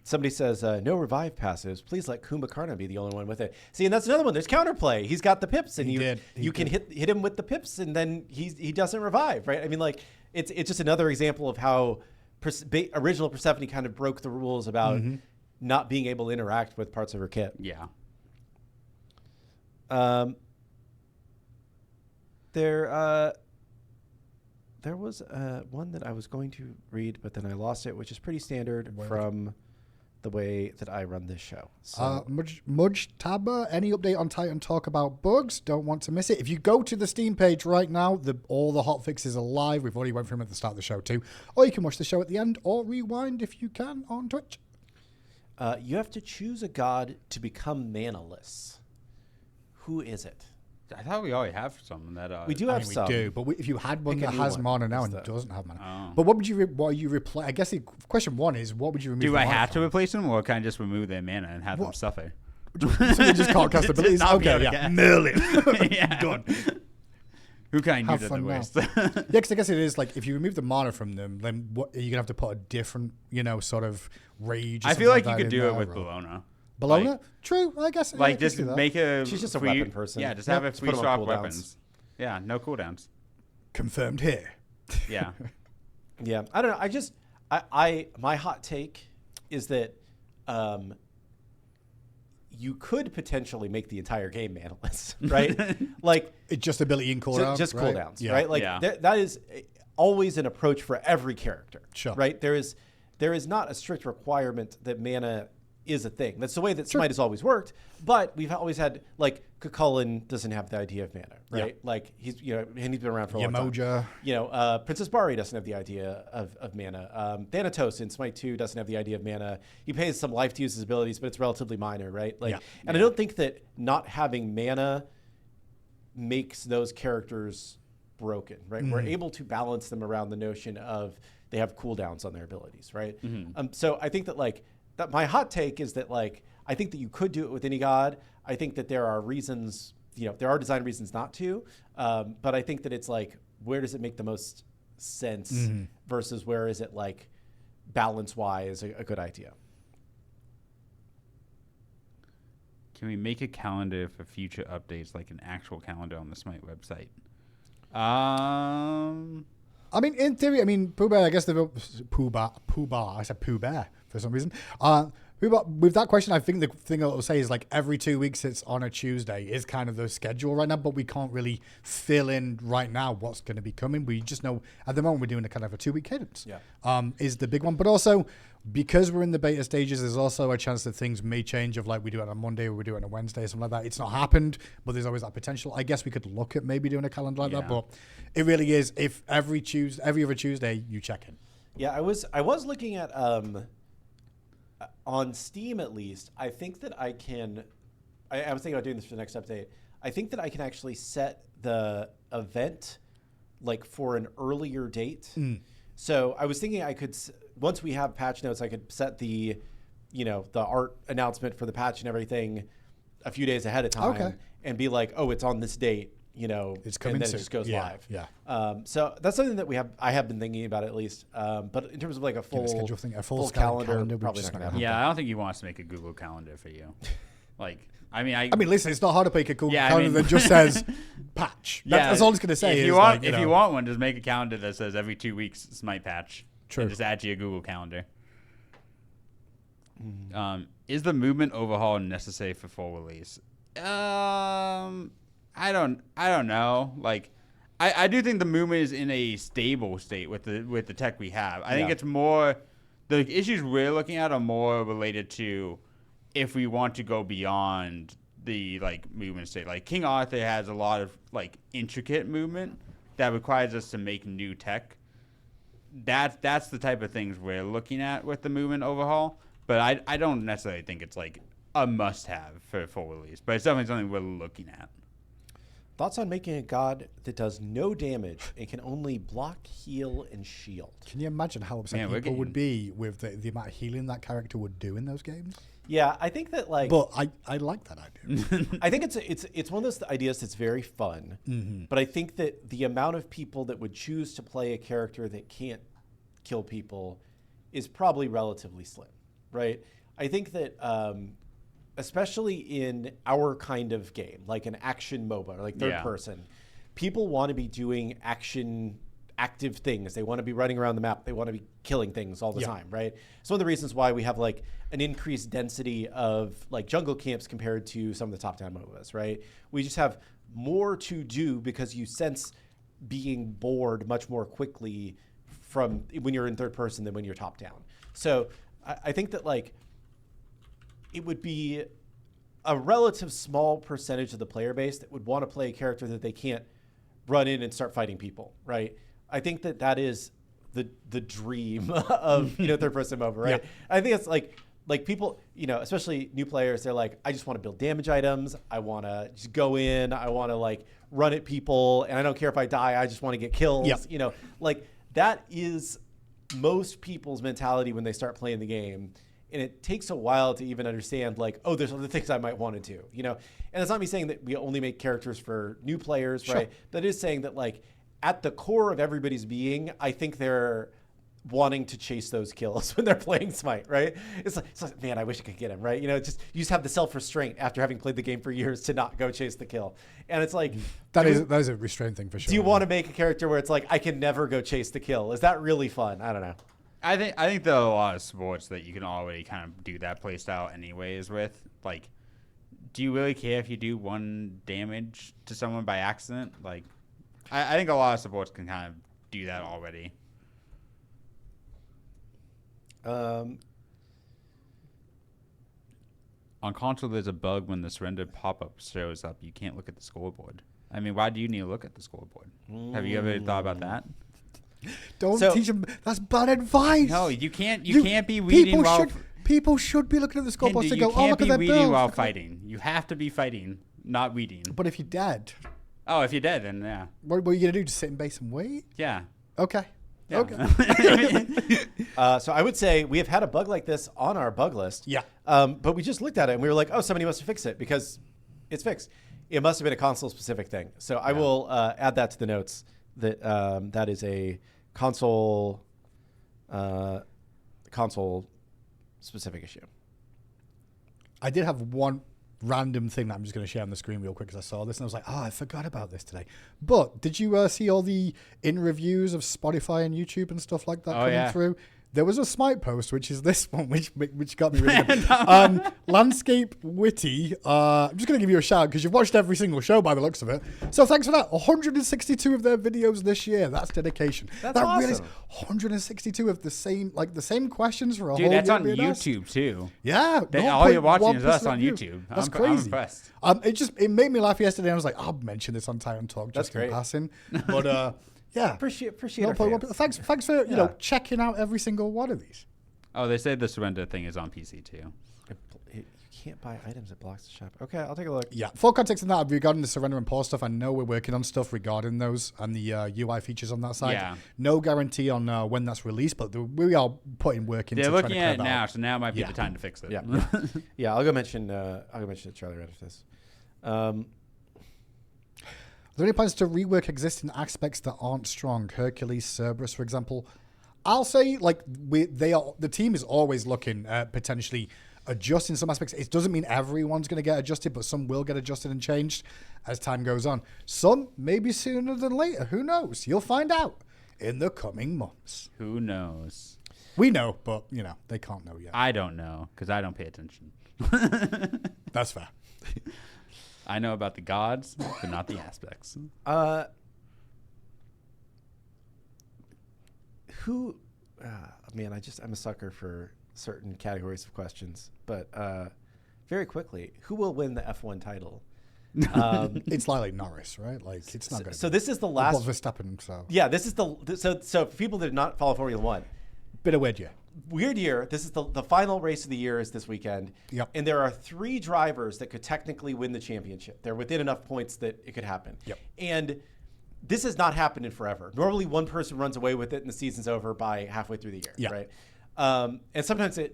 Somebody says, no revive passives. Please let Kumbhakarna be the only one with it. See, and that's another one. There's counterplay. He's got the pips, and you can hit him with the pips, and then he doesn't revive, right? I mean, like, it's just another example of how original Persephone kind of broke the rules about not being able to interact with parts of her kit. Yeah. There was one that I was going to read, but then I lost it, which is pretty standard from the way that I run this show. So. Mudge Tabba, any update on Titan Talk about bugs? Don't want to miss it. If you go to the Steam page right now, all the hot fixes are live. We've already went through them at the start of the show too. Or you can watch the show at the end or rewind if you can on Twitch. You have to choose a god to become manaless. Who is it? I thought we already have some that. We do have some. We do, but if you had one that has mana now and doesn't have mana, Oh. but what would you replace? I guess the question one is, what would you remove? Do the I mana have to from? replace them, or can I just remove their mana and have them suffer? So you just can't cast abilities. Not be Okay, able to yeah, cast. Merlin. Yeah. Good. Who can I Have use at fun the now. worst? Yeah, because I guess it is like if you remove the mana from them, then what are you gonna have to put a different, sort of rage? Or I feel like you something could that do it in with there, or- Bologna. Bologna? Like- True, I guess. yeah, I Like can just see that. make a. She's just a free, weapon person. Yeah, just Yeah, have a just put free 'em on swap cooldowns. weapons. Yeah, no cooldowns. Confirmed here. Yeah. Yeah, I don't know. I my hot take is that you could potentially make the entire game manaless, right? Like It's just ability and cooldowns. just right? cooldowns, Yeah. right? Like Yeah. that is always an approach for every character, Sure. right? There is not a strict requirement that mana is a thing. That's the way that Smite has always worked. But we've always had, like, Cucullin doesn't have the idea of mana, right? Yeah. Like he's and he's been around for a long time. Yamoja. Princess Bari doesn't have the idea of mana. Thanatos in Smite 2 doesn't have the idea of mana. He pays some life to use his abilities, but it's relatively minor, right? Like, and I don't think that not having mana makes those characters broken, right? We're able to balance them around the notion of they have cooldowns on their abilities, right? So I think that that my hot take is that I think that you could do it with any god. I think that there are reasons, there are design reasons not to, but I think that it's where does it make the most sense versus where is it balance-wise a good idea? Can we make a calendar for future updates, like an actual calendar on the Smite website? I mean, in theory, Pooh Bear, I guess Pooh Bar. I said Pooh Bear for some reason. With that question, I think the thing I'll say is every 2 weeks it's on a Tuesday is kind of the schedule right now, but we can't really fill in right now what's going to be coming. We just know at the moment we're doing a kind of a 2 week cadence. Yeah. Is the big one, but also because we're in the beta stages, there's also a chance that things may change. Of we do it on Monday or we do it on a Wednesday or something like that. It's not happened, but there's always that potential. I guess we could look at maybe doing a calendar like that, but it really is if every other Tuesday you check in. Yeah, I was looking at on Steam at least. I think that I can. I was thinking about doing this for the next update. I think that I can actually set the event for an earlier date. So I was thinking I could, once we have patch notes, I could set the art announcement for the patch and everything a few days ahead of time and be oh, it's on this date. It's coming and then soon. it just goes live. Yeah. So that's something that I have been thinking about at least. But in terms of a full schedule thing, a full calendar, would probably just not not going to happen. Yeah, I don't think he wants to make a Google Calendar for you. Listen, it's not hard to pick a Google calendar that just says patch. Yeah, That's all it's going to say. If you want one, just make a calendar that says every 2 weeks Smite patch. True. And just add to your Google Calendar. Is the movement overhaul necessary for full release? I don't know. I do think the movement is in a stable state with the tech we have. I think it's more the issues we're looking at are more related to if we want to go beyond the movement state. King Arthur has a lot of intricate movement that requires us to make new tech. That's the type of things we're looking at with the movement overhaul. But I don't necessarily think it's a must-have for full release. But it's definitely something we're looking at. Thoughts on making a god that does no damage and can only block, heal, and shield? Can you imagine how upset people would be with the amount of healing that character would do in those games? Yeah, I think that But I like that idea. I think it's one of those ideas that's very fun. But I think that the amount of people that would choose to play a character that can't kill people is probably relatively slim, right? I think that especially in our kind of game, like an action MOBA, like third person, people want to be doing active things. They want to be running around the map. They want to be killing things all the time, right? It's one of the reasons why we have like an increased density of like jungle camps compared to some of the top-down MOBAs, right? We just have more to do because you sense being bored much more quickly from when you're in third person than when you're top-down. So I think that like it would be a relative small percentage of the player base that would want to play a character that they can't run in and start fighting people, right? I think that that is the dream of third person MOBA, right? Yeah. I think it's like people, especially new players, they're like, I just want to build damage items. I want to just go in. I want to like run at people, and I don't care if I die. I just want to get kills. Yeah. Like that is most people's mentality when they start playing the game. And it takes a while to even understand, like, oh, there's other things I might want to do, And it's not me saying that we only make characters for new players, right? That is saying that, like, at the core of everybody's being, I think they're wanting to chase those kills when they're playing Smite, right? It's like, man, I wish I could get him, right? You just have the self-restraint after having played the game for years to not go chase the kill. And it's like... That is a restraint thing for sure. Do you want to make a character where it's like, I can never go chase the kill? Is that really fun? I don't know. I think there are a lot of sports that you can already kind of do that play style anyways with. Like, do you really care if you do 1 damage to someone by accident? Like, I think a lot of sports can kind of do that already. On console, there's a bug when the surrender pop-up shows up. You can't look at the scoreboard. I mean, why do you need to look at the scoreboard? Have you ever thought about that? Don't teach them. That's bad advice. No, you can't. You can't be reading while. People should be looking at the scoreboard to go, you can't look at their be build. reading while fighting. You have to be fighting, not reading. But if you're dead. Oh, if you're dead, then yeah. What are you going to do? Just sit in base and wait? Yeah. Okay. Yeah. Okay. So I would say we have had a bug like this on our bug list. Yeah. But we just looked at it and we were like, oh, somebody must have fixed it because it's fixed. It must have been a console-specific thing. So I will add that to the notes that that is a console specific issue. I did have one random thing that I'm just going to share on the screen real quick because I saw this and I was like, I forgot about this today. But did you see all the in-reviews of Spotify and YouTube and stuff like that coming through? There was a Smite post, which is this one, which got me really good. Landscape Witty. I'm just going to give you a shout because you've watched every single show by the looks of it. So thanks for that. 162 of their videos this year. That's dedication. That's awesome. Really is 162 of the same questions for a Dude, whole that's year on YouTube too. Yeah. All you're watching is us on view. YouTube. That's I'm crazy. impressed. It made me laugh yesterday. I was like, I'll mention this on Titan Talk just in passing. But yeah. Appreciate No, our fans. thanks for checking out every single one of these. Oh, they say the surrender thing is on PC too. You can't buy items at Blocks to Shop. Okay, I'll take a look. Yeah, full context in that regarding the surrender and pause stuff. I know we're working on stuff regarding those and the UI features on that side. Yeah. No guarantee on when that's released, but we are putting work into. They're trying looking to at it now, so now might be the time to fix it. Yeah, yeah. I'll go mention it to Charlie right after this. Are there any plans to rework existing aspects that aren't strong? Hercules, Cerberus, for example. I'll say the team is always looking at potentially adjusting some aspects. It doesn't mean everyone's going to get adjusted, but some will get adjusted and changed as time goes on. Some maybe sooner than later. Who knows? You'll find out in the coming months. Who knows? We know, but they can't know yet. I don't know because I don't pay attention. That's fair. I know about the gods, but not the aspects. I'm a sucker for certain categories of questions, but very quickly, who will win the F1 title? It's likely Norris, right? Like it's not going to. So this is the last. Verstappen. So yeah, this is so for people that did not follow Formula One. Bit of weird year. Weird year. This is the final race of the year is this weekend. Yep. And there are 3 drivers that could technically win the championship. They're within enough points that it could happen. Yep. And this has not happened in forever. Normally, one person runs away with it, and the season's over by halfway through the year. Yeah. Right. And sometimes a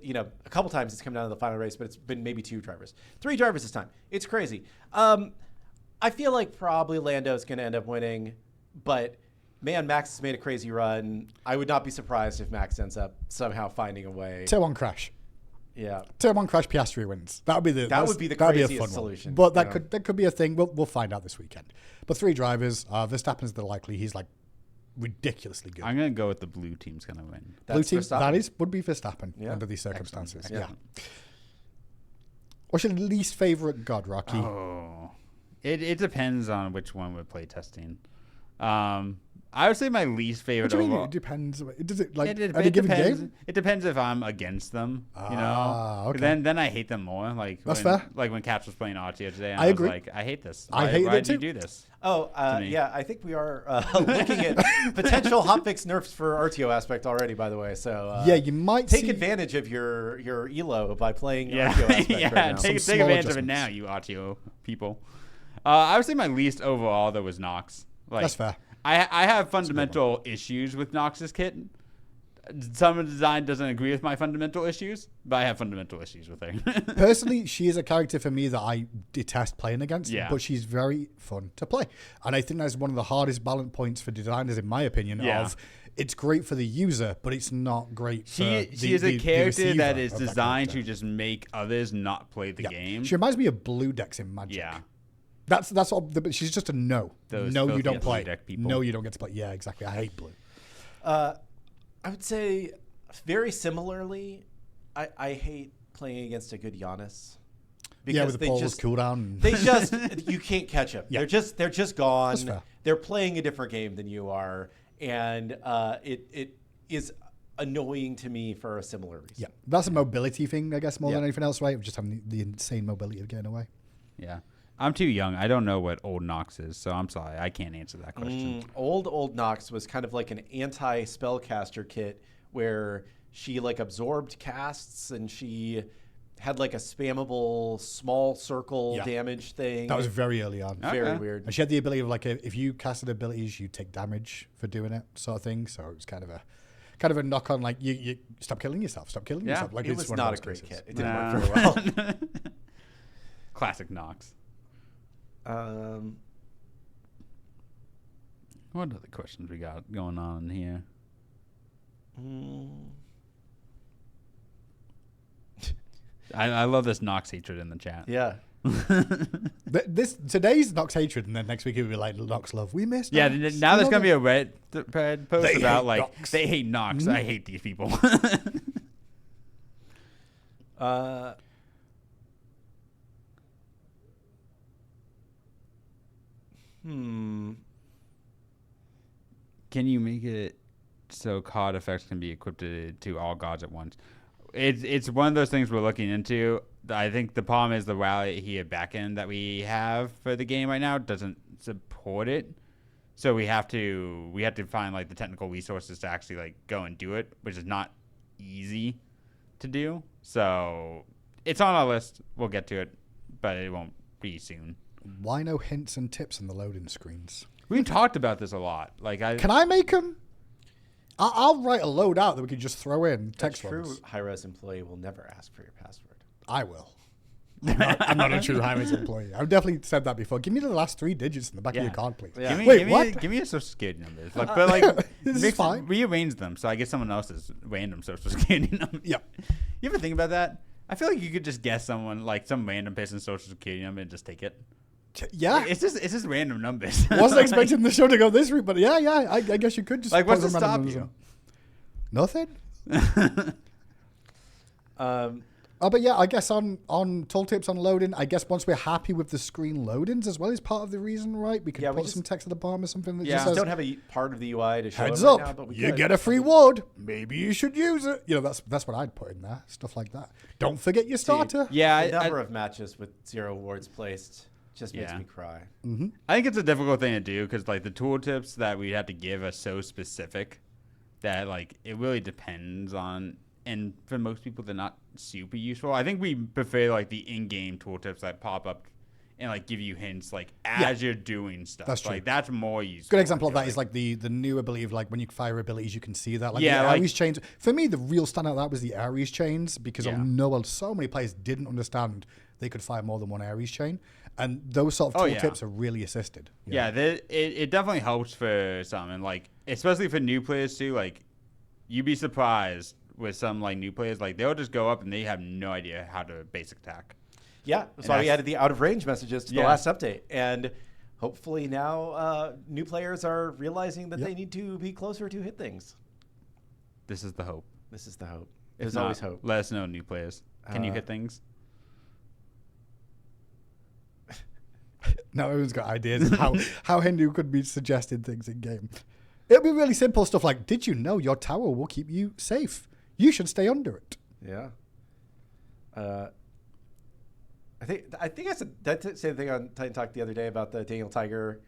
couple times it's come down to the final race, but it's been maybe 2 drivers, 3 drivers this time. It's crazy. I feel like probably Lando's going to end up winning, but. Man, Max has made a crazy run. I would not be surprised if Max ends up somehow finding a way. Tier 1 crash. Yeah. Turn one crash, Piastri wins. That would be the craziest fun solution. One. But that could be a thing. We'll find out this weekend. But 3 drivers. Verstappen's the likely. He's like ridiculously good. I'm gonna go with the blue team's gonna win. Blue team would be Verstappen under these circumstances. Excellent. Yeah. What's your least favorite God, Rocky? Oh, it depends on which one we're play testing. I would say my least favorite. What do you mean? overall- It depends. Does it like it any given depends. game? It depends if I'm against them. You know, okay. Then I hate them more. Like That's when, fair. Like when Katz was playing Artio today, and I agree. was like, I hate this. I Why, hated why it do you too. do this? Oh, me. yeah, I think we are looking at potential hotfix nerfs for RTO aspect already, by the way. So Yeah, you might take see- advantage of your elo by playing Yeah, RTO aspect yeah. right now. Take small advantage of it adjustments. now, you Artio people. I would say my least overall though was Nox. Like, That's fair. I have fundamental issues with Nox's kit. Some of the design doesn't agree with my fundamental issues, but I have fundamental issues with her. Personally, she is a character for me that I detest playing against, Yeah. but she's very fun to play. And I think that's one of the hardest balance points for designers, in my opinion, Yeah. of it's great for the user, but it's not great for She is a character that is receiver of designed to character. just make others not play the game. She reminds me of Blue Decks in Magic. Yeah. That's all. She's just a no. Those No, you filthy don't play. Blue Deck people. No, you don't get to play. Yeah, exactly. I hate Blue. I would say very similarly, I hate playing against a good Giannis. Yeah, with the they Paul's just cooldown. they just you can't catch up. Yeah. They're just gone. That's fair. They're playing a different game than you are, and it is annoying to me for a similar reason. Yeah, that's a mobility thing, I guess, more Yeah. than anything else, right? Of just having the insane mobility of getting away. Yeah. I'm too young. I don't know what old Nox is, so I'm sorry. I can't answer that question. Old Nox was kind of like an anti-spellcaster kit where she like absorbed casts and she had like a spammable small circle Yeah. damage thing. That was very early on. very Okay. weird. And she had the ability of like if you casted abilities, you take damage for doing it, sort of thing. So it was kind of a knock on, like you stop killing yourself, Yeah. yourself. Like It it's was one not of a those great cases. kit. It didn't Nah. work very well. Classic Nox. What other questions we got going on here? I love this Nox hatred in the chat. Yeah. Today's Nox hatred, and then next week it will be like Nox love. We missed. Yeah, Nox. now there's Love gonna be it. a Reddit post They about hate like Nox. they hate Nox. I hate these people. Can you make it so card effects can be equipped to all gods at once? It's one of those things we're looking into. I think the problem is the rally here backend that we have for the game right now doesn't support it. So we have to find like the technical resources to actually like go and do it, which is not easy to do. So it's on our list. We'll get to it, but it won't be soon. Why no hints and tips on the loading screens? We've talked about this a lot. Can I make them? I'll write a load out that we can just throw in That's text true. ones. Hi-Res employee will never ask for your password. I will. I'm not a true Hi-Rez employee. I've definitely said that before. Give me the last 3 digits in the back of your card, please. Yeah. Give me a social security numbers. But like, This is fine. Rearrange them so I get someone else's random social security number. Yep. You ever think about that? I feel like you could just guess someone, like some random person's social security number and just take it. Yeah. It's just random numbers. Wasn't expecting the show to go this route, but yeah. I guess you could just Like, what's put to some random stop numbers you? in. Nothing. Um, But yeah, I guess on tooltips on loading, I guess once we're happy with the screen loadings as well is part of the reason, right? We could Yeah, we put just- some text at the bottom or something that Yeah. just we says, don't have a part of the UI to show heads it right up, now, but we you could. get a free ward. Maybe you should use it. You know, that's what I'd put in there. Stuff like that. Don't forget your starter. Yeah, The number of matches with 0 awards placed just makes Yeah. me cry. I think it's a difficult thing to do because like the tooltips that we have to give are so specific that like it really depends on. And for most people, they're not super useful. I think we prefer like the in-game tooltips that pop up and like give you hints like as you're doing stuff. That's true. Like that's more useful. Good example of I that feel is like the new ability of like when you fire abilities, you can see that. Like Yeah, the like- Ares chains. For me, the real standout of that was the Ares chains because I Yeah. know so many players didn't understand they could fire more than one Ares chain. And those sort of Oh, yeah. tooltips are really assisted. Yeah, it definitely helps for some, and like especially for new players too. Like you'd be surprised with some like new players, like they'll just go up and they have no idea how to basic attack. Yeah, that's why we added the out of range messages to the Yeah. last update, and hopefully now new players are realizing that they need to be closer to hit things. This is the hope. This is the hope. If There's not, always hope. Let us know, new players. Can you hit things? Now everyone's got ideas of how Hindu could be suggesting things in game. It'll be really simple stuff like, did you know your tower will keep you safe? You should stay under it. Yeah. I think I said that same thing on Titan Talk the other day about the Daniel Tiger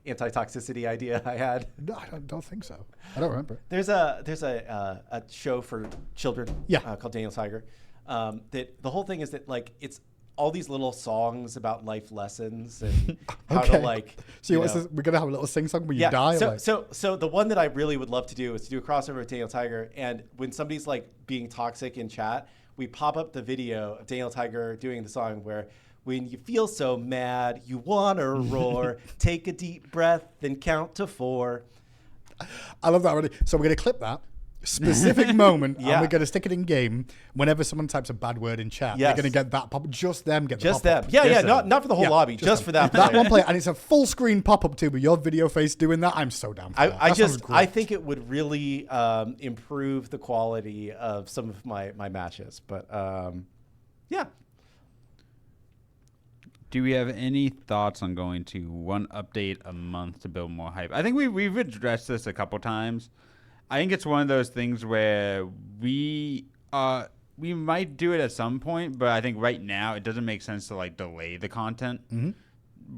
anti-toxicity idea I had. No, I don't think so. I don't remember. There's a show for children called Daniel Tiger. That the whole thing is that like it's all these little songs about life lessons and how to like. So we're gonna have a little sing song where you die. So the one that I really would love to do is to do a crossover with Daniel Tiger, and when somebody's like being toxic in chat, we pop up the video of Daniel Tiger doing the song where when you feel so mad, you wanna roar, take a deep breath, then count to 4. I love that already. So we're gonna clip that specific moment, and we're gonna stick it in game. Whenever someone types a bad word in chat, they're gonna get that pop. Just them get the just pop-up. them. Yeah. Not for the whole lobby, just for that. That one player, and it's a full screen pop up too. With your video face doing that, I'm so down. For that. I think it would really improve the quality of some of my matches. But yeah. Do we have any thoughts on going to one update a month to build more hype? I think we've addressed this a couple times. I think it's one of those things where we might do it at some point, but I think right now it doesn't make sense to like delay the content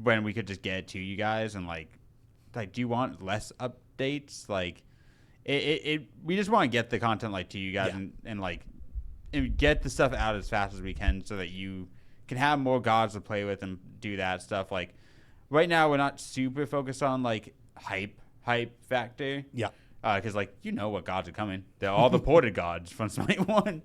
when we could just get it to you guys and like do you want less updates? Like we just want to get the content like to you guys and get the stuff out as fast as we can so that you can have more gods to play with and do that stuff. Like right now we're not super focused on like hype factor. Yeah. Because what gods are coming. They're all the ported gods from Smite 1.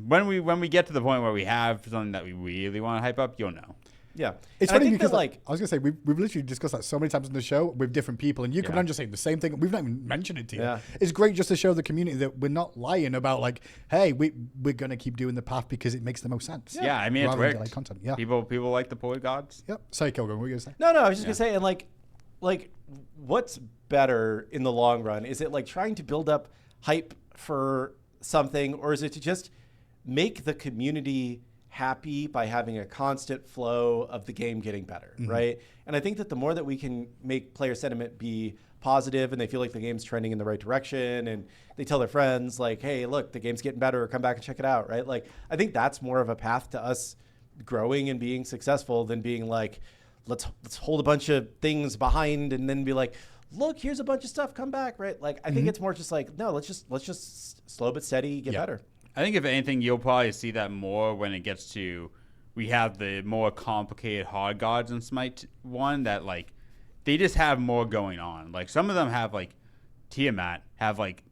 When we get to the point where we have something that we really want to hype up, you'll know. Yeah. It's funny because I was gonna say we've literally discussed that so many times on the show with different people, and you come on just saying the same thing. We've not even mentioned it to you. Yeah. It's great just to show the community that we're not lying about like, hey, we're gonna keep doing the path because it makes the most sense. Yeah, I mean it's worked. Like content. Yeah. People like the ported gods. Yep. Sorry, Kilgun, what were you gonna say? No, I was just gonna say, and like what's better in the long run? Is it like trying to build up hype for something, or is it to just make the community happy by having a constant flow of the game getting better, right? And I think that the more that we can make player sentiment be positive and they feel like the game's trending in the right direction and they tell their friends like, hey, look, the game's getting better, come back and check it out, right? Like, I think that's more of a path to us growing and being successful than being like, let's hold a bunch of things behind and then be like, look, here's a bunch of stuff, come back, right? Like, I think it's more just like, no, let's just slow but steady get better. I think if anything, you'll probably see that more when it gets to we have the more complicated hard gods in Smite 1 that like they just have more going on. Like some of them have like Tiamat have like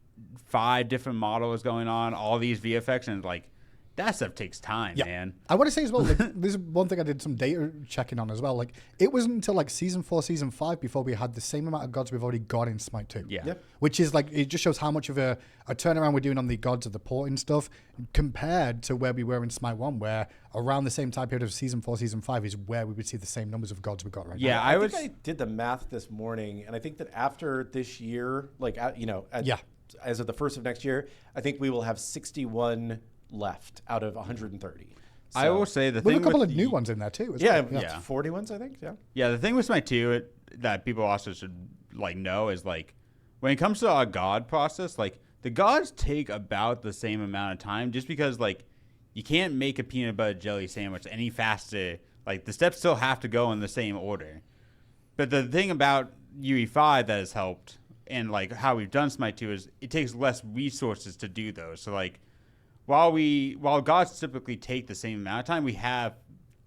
5 different models going on, all these VFX, and like that stuff takes time, man. I want to say as well, like, this is one thing I did some data checking on as well. Like, it wasn't until like season 4, season 5 before we had the same amount of gods we've already got in Smite 2. Yeah. Yep. Which is like, it just shows how much of a turnaround we're doing on the gods of the porting stuff compared to where we were in Smite 1, where around the same time period of season 4, season 5 is where we would see the same numbers of gods we got right now. I think I did the math this morning, and I think that after this year, like, as of the first of next year, I think we will have 61 left out of 130. So, I will say the thing with a couple with of new ones in there too. 40 ones, I think. Yeah, the thing with Smite 2 that people also should like know is like when it comes to our god process, like the gods take about the same amount of time, just because like you can't make a peanut butter jelly sandwich any faster. Like the steps still have to go in the same order. But the thing about UE5 that has helped and like how we've done Smite 2 is it takes less resources to do those. So like while gods typically take the same amount of time, we have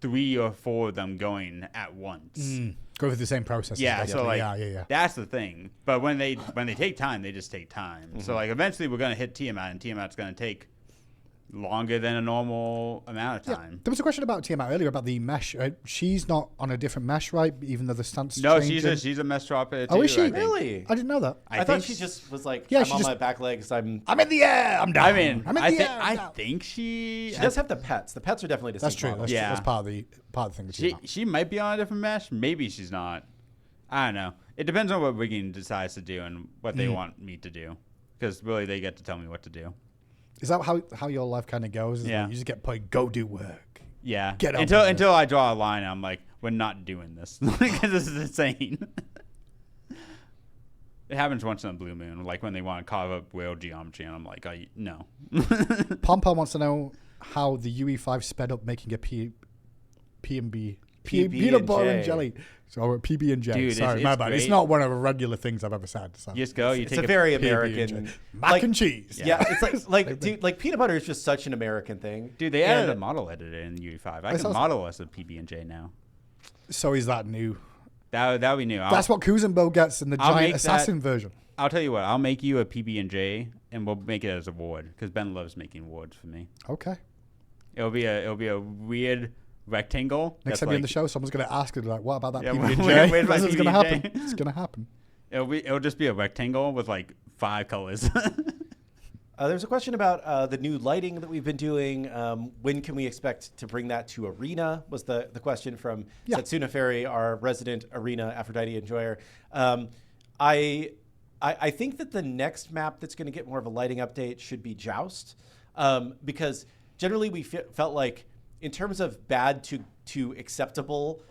3 or 4 of them going at once. Go through the same process. Yeah, so like that's the thing. But when they take time, they just take time. So like eventually we're gonna hit Tiamat, and Tiamat's gonna take longer than a normal amount of Yeah. time. There was a question about Tiamat earlier about the mesh. She's not on a different mesh, right? Even though the stance. No, changing. she's a mesh dropper too. Oh, is she? I think. Really? I didn't know that. I thought she just was like, Yeah, I'm she on just- my back legs. I'm in the air. I'm down. I mean, I'm in I the think air. I I'm down. think she. She does have the pets. The pets are definitely distinct. That's true. models. That's, Yeah. that's part of the thing. With Tiamat. She might be on a different mesh. Maybe she's not. I don't know. It depends on what Rigging decides to do and what they want me to do. Because really, they get to tell me what to do. Is that how your life kind of goes? Is Yeah. like you just get put, go do work. Yeah. Get on with until I draw a line, I'm like, we're not doing this because this is insane. It happens once in a blue moon, like when they want to carve up whale geometry, and I'm like, no. Pompon wants to know how the UE5 sped up making a P&B. Peanut butter and jelly. So PB and J. Dude, Sorry, it's my bad. It's great. not one of the regular things I've ever said. So. You just go, you It's take a very PB&J. American. Mac and cheese. Yeah, it's like dude, like peanut butter is just such an American thing. Dude, they added a And- model editor in UE5. I That can sounds- model us a PB&J now. So is that new? That would be new. That's what Kuzenbo gets in the I'll giant make assassin version. I'll tell you what. I'll make you a PB&J, and we'll make it as a ward because Ben loves making wards for me. Okay. It'll be a weird rectangle. Next that's time you're in the like- show, someone's going to ask you, like, what about that Yeah, PB&J? where's my That's what's going to happen. PB&J? It's going to happen. It'll just be a rectangle with like 5 colors. There's a question about the new lighting that we've been doing. When can we expect to bring that to Arena? Was the question from Yeah. Setsuna Ferry, our resident Arena Aphrodite enjoyer. I think that the next map that's going to get more of a lighting update should be Joust, because generally we felt like in terms of bad to acceptable,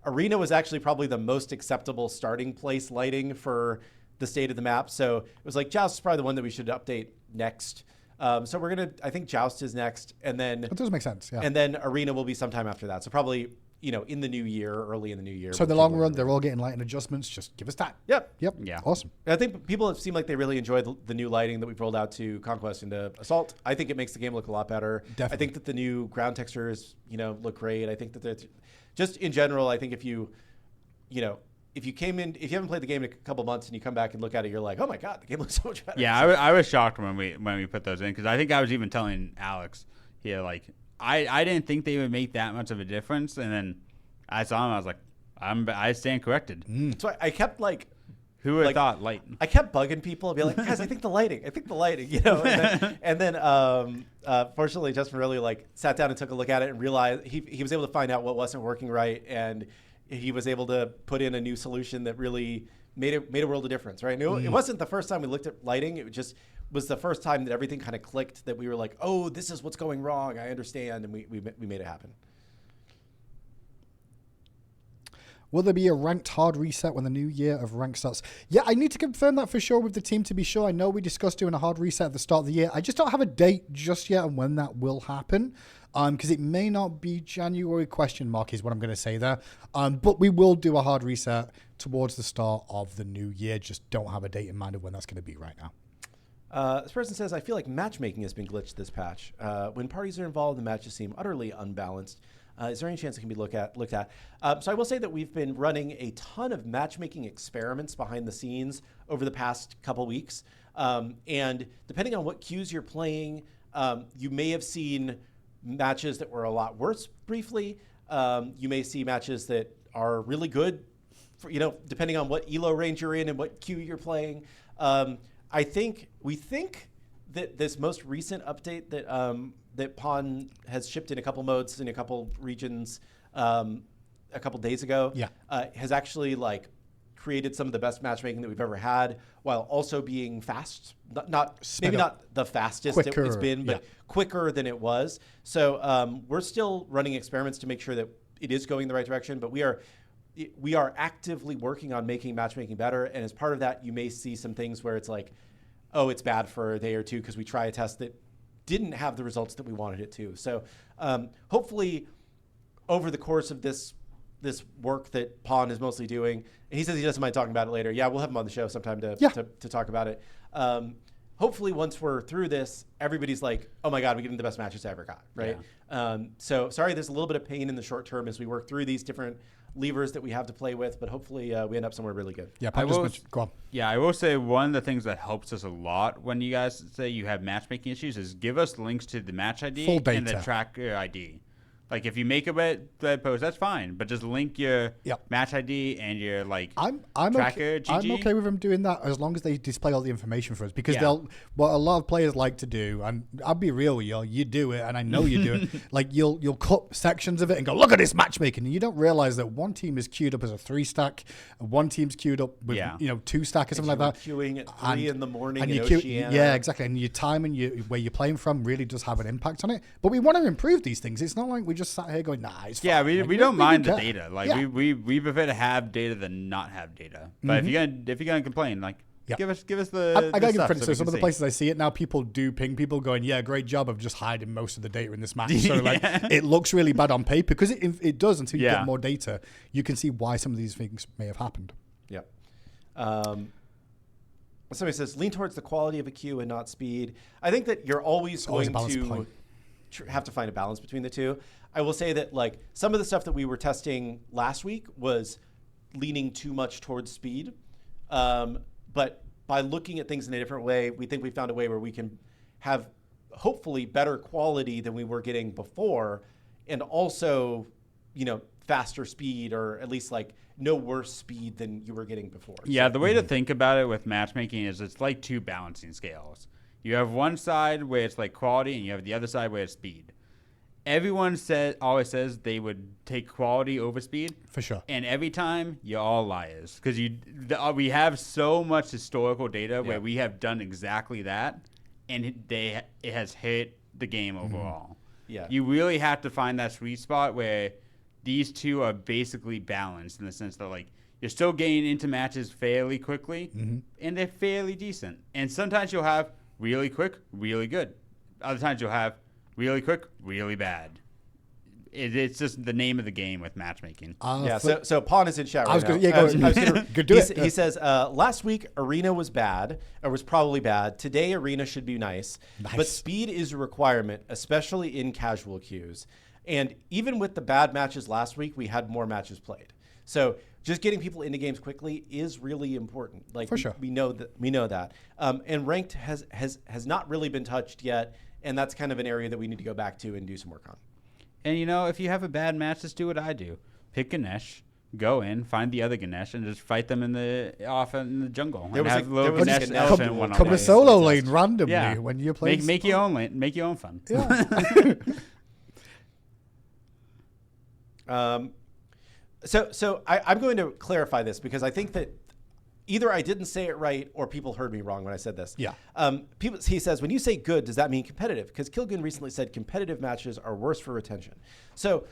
Arena was actually probably the most acceptable starting place lighting for the state of the map. So it was like Joust is probably the one that we should update next. So we're gonna, I think Joust is next, and then That does make sense, yeah. and then Arena will be sometime after that. So probably in the new year, early in the new year. So in the we'll long do run, Arena. they're all getting lighting adjustments. Just give us time. Yep. Yep. Yeah. Awesome. I think people have seemed like they really enjoy the new lighting that we've rolled out to Conquest and to Assault. I think it makes the game look a lot better. Definitely. I think that the new ground textures, look great. I think that just in general, I think if you came in, if you haven't played the game in a couple months and you come back and look at it, you're like, oh my God, the game looks so much better. Yeah, I was shocked when we put those in because I think I was even telling Alex here like I didn't think they would make that much of a difference, and then I saw him. I was like, I stand corrected. So I kept Who would have Like- thought light? I kept bugging people and be like, guys, I think the lighting, and then fortunately Justin really sat down and took a look at it and realized he was able to find out what wasn't working right, and he was able to put in a new solution that really made a world of difference, right? It wasn't the first time we looked at lighting. It just was the first time that everything kind of clicked, that we were like, oh, this is what's going wrong. I understand. And we made it happen. Will there be a ranked hard reset when the new year of rank starts? Yeah, I need to confirm that for sure with the team to be sure. I know we discussed doing a hard reset at the start of the year. I just don't have a date just yet on when that will happen. Because it may not be January ? Is what I'm going to say there. But we will do a hard reset towards the start of the new year. Just don't have a date in mind of when that's going to be right now. This person says, I feel like matchmaking has been glitched this patch. When parties are involved, the matches seem utterly unbalanced. Is there any chance it can be looked at? So I will say that we've been running a ton of matchmaking experiments behind the scenes over the past couple weeks. And depending on what queues you're playing, you may have seen matches that were a lot worse briefly. You may see matches that are really good, depending on what elo range you're in and what queue you're playing. We think that this most recent update that Pawn has shipped in a couple modes in a couple regions a couple days ago has actually created some of the best matchmaking that we've ever had, while also being fast. Maybe not the fastest it's been, but quicker than it was. So we're still running experiments to make sure that it is going in the right direction, but we are actively working on making matchmaking better. And as part of that, you may see some things where it's like, oh, it's bad for a day or two because we try a test that didn't have the results that we wanted it to. So hopefully over the course of this work that Pawn is mostly doing, and he says he doesn't mind talking about it later. Yeah, we'll have him on the show sometime to talk about it. hopefully once we're through this, everybody's like, oh my God, we're getting the best matches I ever got, right? So sorry, there's a little bit of pain in the short term as we work through these different levers that we have to play with, but hopefully we end up somewhere really good. Yeah, go on. Yeah, I will say one of the things that helps us a lot when you guys say you have matchmaking issues is give us links to the match ID Full data. and the tracker ID. Like if you make a web post, that's fine, but just link your match ID and your I'm tracker. Okay, GG. I'm okay with them doing that as long as they display all the information for us, because what a lot of players like to do, and I'll be real with you do it, and I know you do it. Like you'll cut sections of it and go, look at this matchmaking, and you don't realize that one team is queued up as a 3-stack, and one team's queued up with 2-stack or something like that. Queuing at 3 in the morning and in Oceania. Yeah, exactly. And your time and where you're playing from really does have an impact on it. But we want to improve these things. It's not like we just sat here going, nah, it's fine. Yeah, we don't mind the care. data. Like we prefer to have data than not have data. But if you're gonna complain, like give us the I gotta give credit. so So some of the places I see it now, people do ping people going, yeah, great job of just hiding most of the data in this match. So like it looks really bad on paper, because it does until you get more data. You can see why some of these things may have happened. Yeah. Somebody says, lean towards the quality of a queue and not speed. I think that you're always going to have to find a balance between the two. I will say that like some of the stuff that we were testing last week was leaning too much towards speed. But by looking at things in a different way, we think we found a way where we can have hopefully better quality than we were getting before, and also, faster speed, or at least like no worse speed than you were getting before. Yeah, the way to think about it with matchmaking is it's like two balancing scales. You have one side where it's like quality, and you have the other side where it's speed. Everyone always says they would take quality over speed. For sure. And every time, you're all liars. Because we have so much historical data where we have done exactly that, and it has hit the game overall. Yeah. You really have to find that sweet spot where these two are basically balanced, in the sense that like you're still getting into matches fairly quickly, and they're fairly decent. And sometimes you'll have really quick, really good. Other times you'll have really quick, really bad. It's just the name of the game with matchmaking. So Pawn is in chat right now. He says, last week Arena was bad, or was probably bad. Today Arena should be nice. But speed is a requirement, especially in casual queues. And even with the bad matches last week, we had more matches played. So just getting people into games quickly is really important. Like For sure. we know that. And ranked has not really been touched yet. And that's kind of an area that we need to go back to and do some work on. And, if you have a bad match, just do what I do. Pick Ganesh, go in, find the other Ganesh, and just fight them in the jungle. There was have Ganesh come a solo lane randomly when you're playing. Make your own lane. Make your own fun. Yeah. So I'm going to clarify this, because I think that either I didn't say it right or people heard me wrong when I said this. Yeah. He says, when you say good, does that mean competitive? Because Kilgun recently said competitive matches are worse for retention. So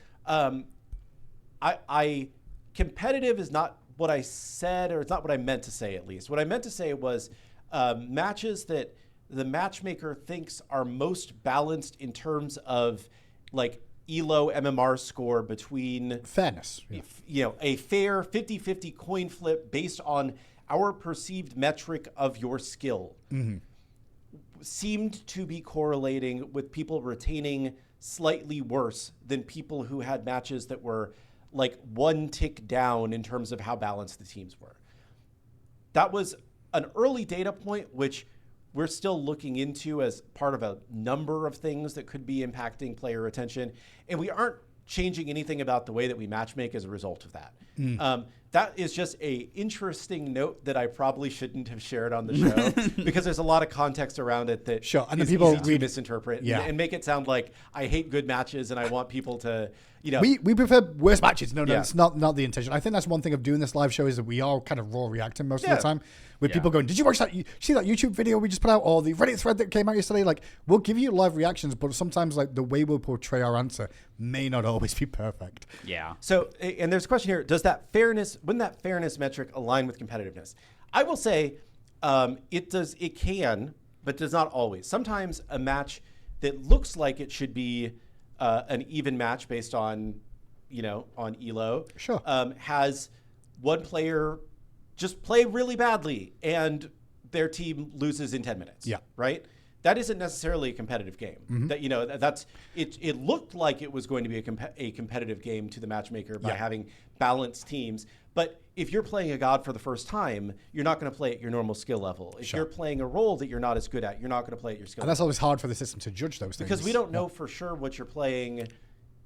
competitive is not what I said, or it's not what I meant to say, at least. What I meant to say was matches that the matchmaker thinks are most balanced in terms of like ELO MMR score between fairness. A fair 50-50 coin flip based on our perceived metric of your skill seemed to be correlating with people retaining slightly worse than people who had matches that were like one tick down in terms of how balanced the teams were. That was an early data point, which we're still looking into as part of a number of things that could be impacting player retention. And we aren't changing anything about the way that we matchmake as a result of that. That is just a interesting note that I probably shouldn't have shared on the show, because there's a lot of context around it that and is people easy to misinterpret and make it sound like I hate good matches and I want people to, We prefer worse matches. No, it's not the intention. I think that's one thing of doing this live show, is that we are kind of raw reacting most of the time, with people going, did you watch that? See that YouTube video we just put out, or the Reddit thread that came out yesterday? Like, we'll give you live reactions, but sometimes like the way we'll portray our answer may not always be perfect. Yeah. So, and there's a question here: wouldn't that fairness metric align with competitiveness? I will say it does. It can, but does not always. Sometimes a match that looks like it should be an even match based on, on ELO, has one player just play really badly, and their team loses in 10 minutes. Yeah. Right? That isn't necessarily a competitive game. That, you know, that's it. It looked like it was going to be a competitive game to the matchmaker by having balanced teams. But if you're playing a god for the first time, you're not going to play at your normal skill level. If you're playing a role that you're not as good at, you're not going to play at your skill And level. that's always hard for the system to judge those things. Because we don't know for sure what you're playing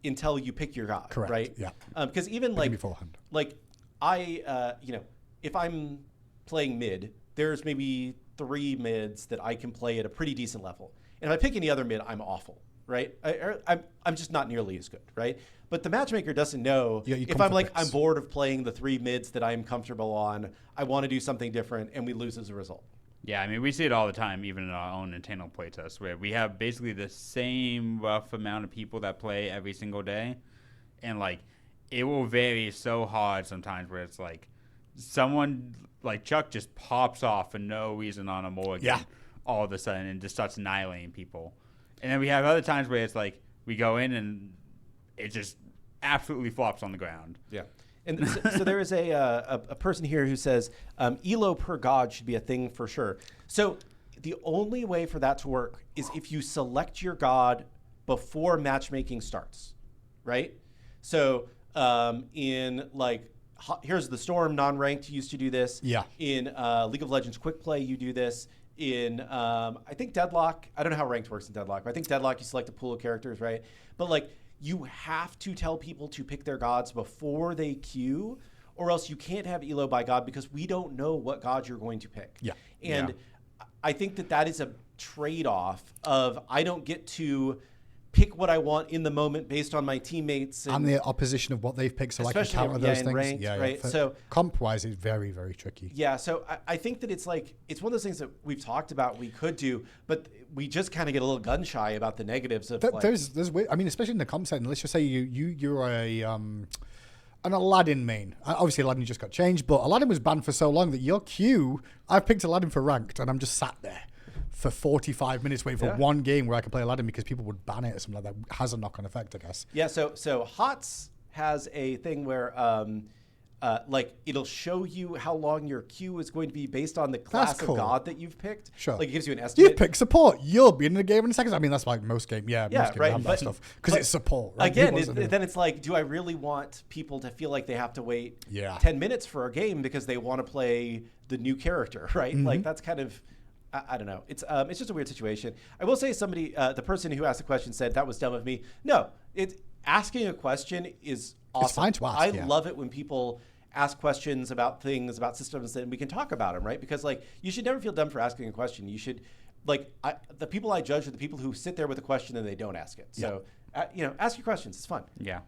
until you pick your god. Correct. Right? Yeah. Because even beforehand. like I, you know, if I'm playing mid, there's maybe 3 mids that I can play at a pretty decent level. And if I pick any other mid, I'm awful, right? I'm just not nearly as good, right? But the matchmaker doesn't know if I'm like, I'm bored of playing the 3 mids that I'm comfortable on, I want to do something different, and we lose as a result. Yeah, I mean, we see it all the time, even in our own internal playtests, where we have basically the same rough amount of people that play every single day. And, like, it will vary so hard sometimes where it's like someone like Chuck just pops off for no reason on a mulligan all of a sudden and just starts annihilating people. And then we have other times where it's like we go in and it just absolutely flops on the ground. Yeah. And so there is a person here who says elo per god should be a thing for sure. So the only way for that to work is if you select your god before matchmaking starts, right? So in like, here's the Storm non-ranked used to do this. Yeah. In League of Legends Quick Play, you do this. In I think Deadlock, I don't know how ranked works in Deadlock, but I think Deadlock you select a pool of characters, right? But like you have to tell people to pick their gods before they queue, or else you can't have elo by god because we don't know what god you're going to pick. Yeah. And I think that is a trade-off of I don't get to pick what I want in the moment based on my teammates and the opposition of what they've picked, so I can counter those things. Ranked, right? So comp-wise, it's very, very tricky. Yeah, so I think that it's like it's one of those things that we've talked about we could do, but we just kind of get a little gun shy about the negatives of. There's I mean, especially in the comp setting. Let's just say you're a an Aladdin main. Obviously, Aladdin just got changed, but Aladdin was banned for so long that your queue. I've picked Aladdin for ranked, and I'm just sat there for 45 minutes waiting for one game where I can play Aladdin because people would ban it or something like that. Has a knock-on effect, I guess. Yeah, so HOTS has a thing where like it'll show you how long your queue is going to be based on the class of god that you've picked. Sure. Like it gives you an estimate. You pick support. You'll be in the game in a second. I mean, that's like most games. Yeah, most games have that stuff. Because it's support. Right? Again, then it's like, do I really want people to feel like they have to wait 10 minutes for a game because they want to play the new character, right? Like that's kind of... I don't know. It's just a weird situation. I will say somebody, the person who asked the question said that was dumb of me. No, asking a question is awesome. It's fine to ask. I love it when people ask questions about things, about systems, and we can talk about them, right? Because like you should never feel dumb for asking a question. You should, like, the people I judge are the people who sit there with a question and they don't ask it. So you know, ask your questions. It's fun. Yeah.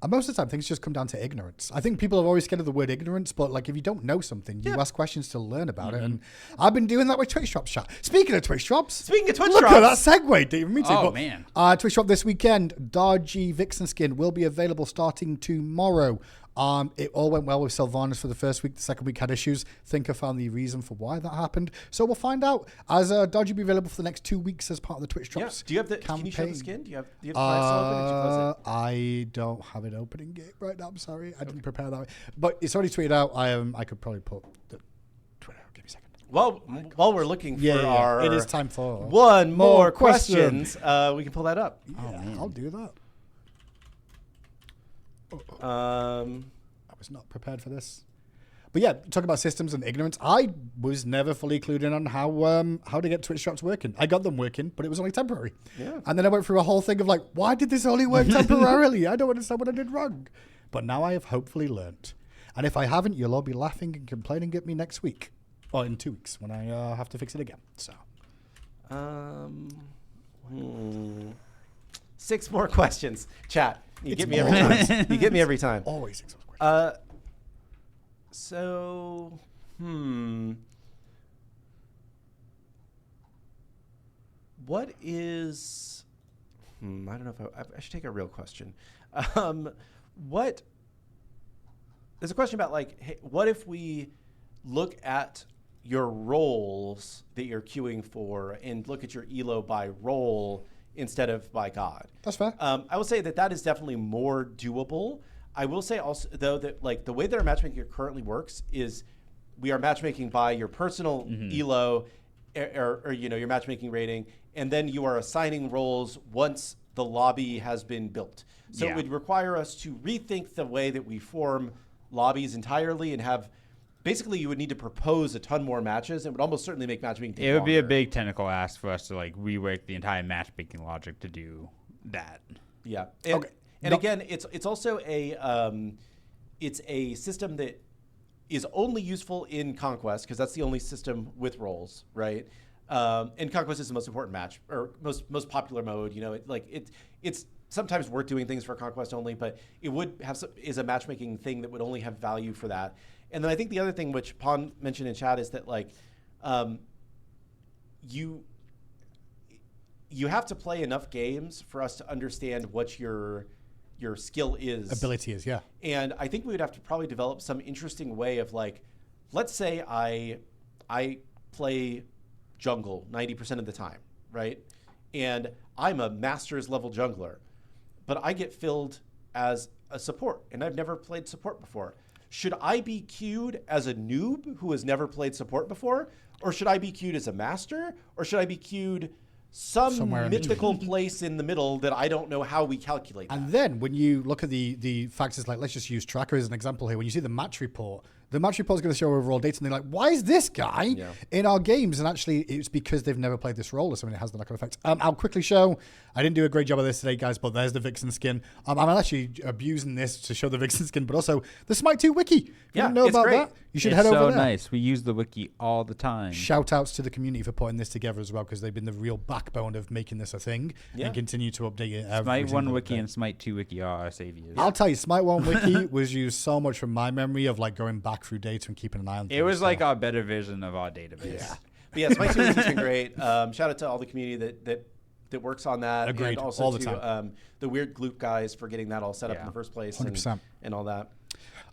And most of the time, things just come down to ignorance. I think people are always scared of the word ignorance, but like if you don't know something, you ask questions to learn about it. And I've been doing that with Twitch Drops chat. Speaking of Twitch Drops, look at that segue. Didn't even mean to. Oh, but, man. Twitch Drop this weekend, Dodgy Vixen skin will be available starting tomorrow. It all went well with Sylvanas for the first week. The second week had issues. Think I found the reason for why that happened. So we'll find out as Dodgy will be available for the next 2 weeks as part of the Twitch Drops. Yeah. Do you have the? Campaign. Can you show the skin? Do you have the device open? Did you close it? I don't have it open in game right now. I'm sorry, I didn't prepare that way. But it's already tweeted out. I could probably put the Twitter. Give me a second. Well, while we're looking for our, it is time for one more questions. We can pull that up. Yeah, I'll do that. I was not prepared for this. But yeah, talk about systems and ignorance. I was never fully clued in on how to get Twitch Drops working. I got them working, but it was only temporary. Yeah. And then I went through a whole thing of like, why did this only work temporarily? I don't understand what I did wrong. But now I have hopefully learned. And if I haven't, you'll all be laughing and complaining at me next week. Or in 2 weeks when I have to fix it again. So. 6 more questions. Chat. You get me every time. You get me every time. Always 6 more questions. What is... I don't know if I should take a real question. There's a question about like, hey, what if we look at your roles that you're queuing for and look at your elo by role instead of by god? That's fair. I will say that is definitely more doable. I will say also though that like the way that our matchmaking currently works is we are matchmaking by your personal elo or your matchmaking rating, and then you are assigning roles once the lobby has been built. So it would require us to rethink the way that we form lobbies entirely and have. Basically, you would need to propose a ton more matches. It would almost certainly make matchmaking take It would be a longer. big technical ask for us to like rework the entire matchmaking logic to do that. Yeah. And, and again, it's also a system that is only useful in Conquest because that's the only system with roles, right? And Conquest is the most important match or most popular mode. You know, it's sometimes worth doing things for Conquest only, but it would have is a matchmaking thing that would only have value for that. And then I think the other thing which Pon mentioned in chat is that like you have to play enough games for us to understand what your skill is. Ability is, yeah. And I think we would have to probably develop some interesting way of like, let's say I play jungle 90% of the time, right? And I'm a master's level jungler, but I get filled as a support and I've never played support before. Should I be queued as a noob who has never played support before? Or should I be queued as a master? Or should I be queued somewhere mythical place in the middle that I don't know how we calculate that? And then when you look at the factors, like let's just use Tracker as an example here. When you see the match report is going to show overall data, and they're like, why is this guy in our games? And actually, it's because they've never played this role or something. It has the knock-on effect. I'll quickly show. I didn't do a great job of this today, guys, but there's the Vixen skin. I'm actually abusing this to show the Vixen skin, but also the SMITE 2 wiki. If you didn't know about that, you should head over there. It's so nice. We use the wiki all the time. Shout outs to the community for putting this together as well, because they've been the real backbone of making this a thing and continue to update it. SMITE 1 wiki and SMITE 2 wiki are our saviors. I'll tell you, SMITE 1 wiki was used so much from my memory of like going back through data and keeping an eye on things. It was like our better version of our database. Yeah. But yeah, SMITE 2 has been great. Shout out to all the community that works on that. Agreed. And also all the to time. The Weird Gloop guys for getting that all set up in the first place 100%. and all that.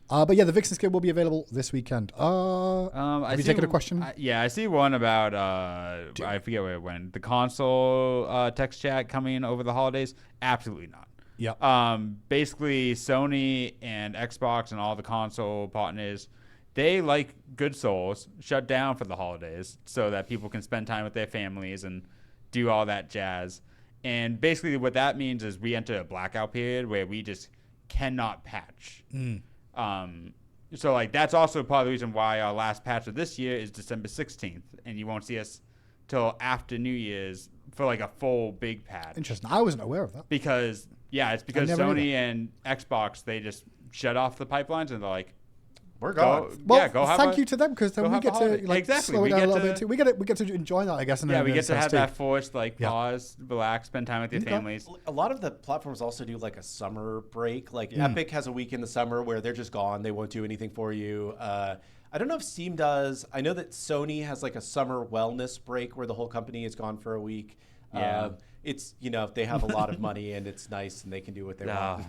But yeah, the Vixen skin will be available this weekend. Have you taken a question? I see one about, I forget where it went. The console text chat coming over the holidays? Absolutely not. Yeah. Basically, Sony and Xbox and all the console partners, they, like good souls, shut down for the holidays so that people can spend time with their families and do all that jazz. And basically what that means is we enter a blackout period where we just cannot patch. So like that's also part of the reason why our last patch of this year is December 16th, and you won't see us till after New Year's for like a full big patch. Interesting. I wasn't aware of that. Because Sony and Xbox, they just shut off the pipelines and they're like, we're gone. Well, thank you to them, because then we get to like slow it down a little bit too. We get to enjoy that, I guess. We get to have that forced like pause, relax, spend time with your families. A lot of the platforms also do like a summer break. Like Epic has a week in the summer where they're just gone. They won't do anything for you. I don't know if Steam does. I know that Sony has like a summer wellness break where the whole company is gone for a week. Yeah. It's they have a lot of money and it's nice and they can do what they want.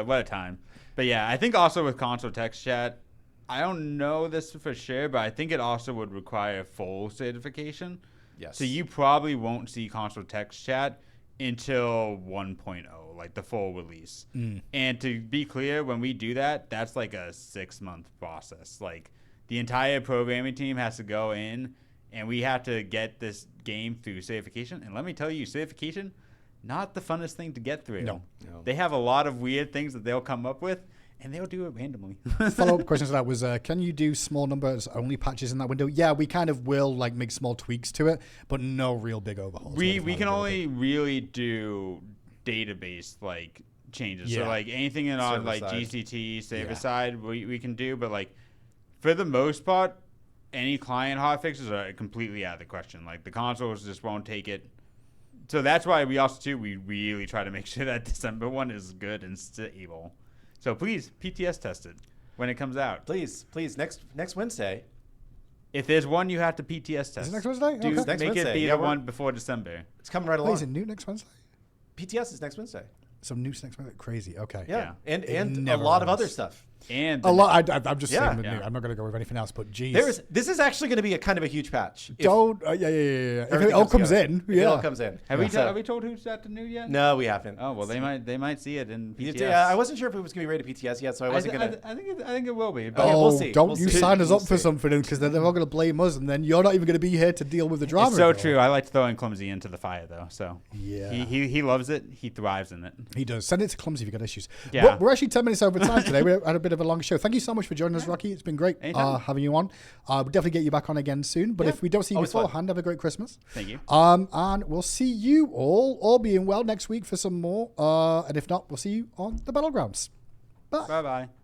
What a time. But yeah, I think also with console text chat, I don't know this for sure, but I think it also would require full certification. Yes. So you probably won't see console text chat until 1.0, like the full release. And to be clear, when we do that, that's like a 6-month process. Like the entire programming team has to go in and we have to get this game through certification. And let me tell you, certification, not the funnest thing to get through. No. They have a lot of weird things that they'll come up with, and they'll do it randomly. Follow-up question to that was, can you do small numbers only patches in that window? Yeah, we kind of will like make small tweaks to it, but no real big overhauls. We can only really do database like changes. So like anything in our like GCT server side we can do, but like for the most part, any client hotfixes are completely out of the question. Like the consoles just won't take it. So that's why we really try to make sure that December one is good and stable. So please, PTS test it when it comes out. Please, next Wednesday. If there's one, you have to PTS test. Is it next Wednesday? Make Wednesday. it be the one before December. It's coming right along. Is it new next Wednesday? PTS is next Wednesday. Some news next Wednesday? Crazy. Okay. Yeah. And a lot of other stuff. And A lot. I'm just Yeah. saying. With Yeah. I'm not going to go with anything else. But geez, This is actually going to be a kind of a huge patch. If don't. Yeah. If it everything all comes together. in, If it all yeah. comes in. have we So- have we told who's at the new yet? No, we haven't. Oh well, they might see it in PTS. Yeah, I wasn't sure if it was going to be rated PTS yet, so I wasn't going to. I think it will be. But Okay, Oh, we'll see. don't We'll you see. sign us We'll up for see. something because then they're all going to blame us, and then you're not even going to be here to deal with the drama. it's so of it all. true. I like throwing Clumsy into the fire though. So Yeah. he loves it. He thrives in it. He does. Send it to Clumsy if you've got issues. Yeah. We're actually 10 minutes over time today. We had a bit of a long show. Thank you so much for joining us, Rocky. It's been great Anytime. having you on. We'll definitely get you back on again soon. But Yeah. if we don't see you Always fun. beforehand, have a great Christmas. Thank you. And we'll see you all being well next week for some more. And if not, we'll see you on the Battlegrounds. Bye. Bye bye.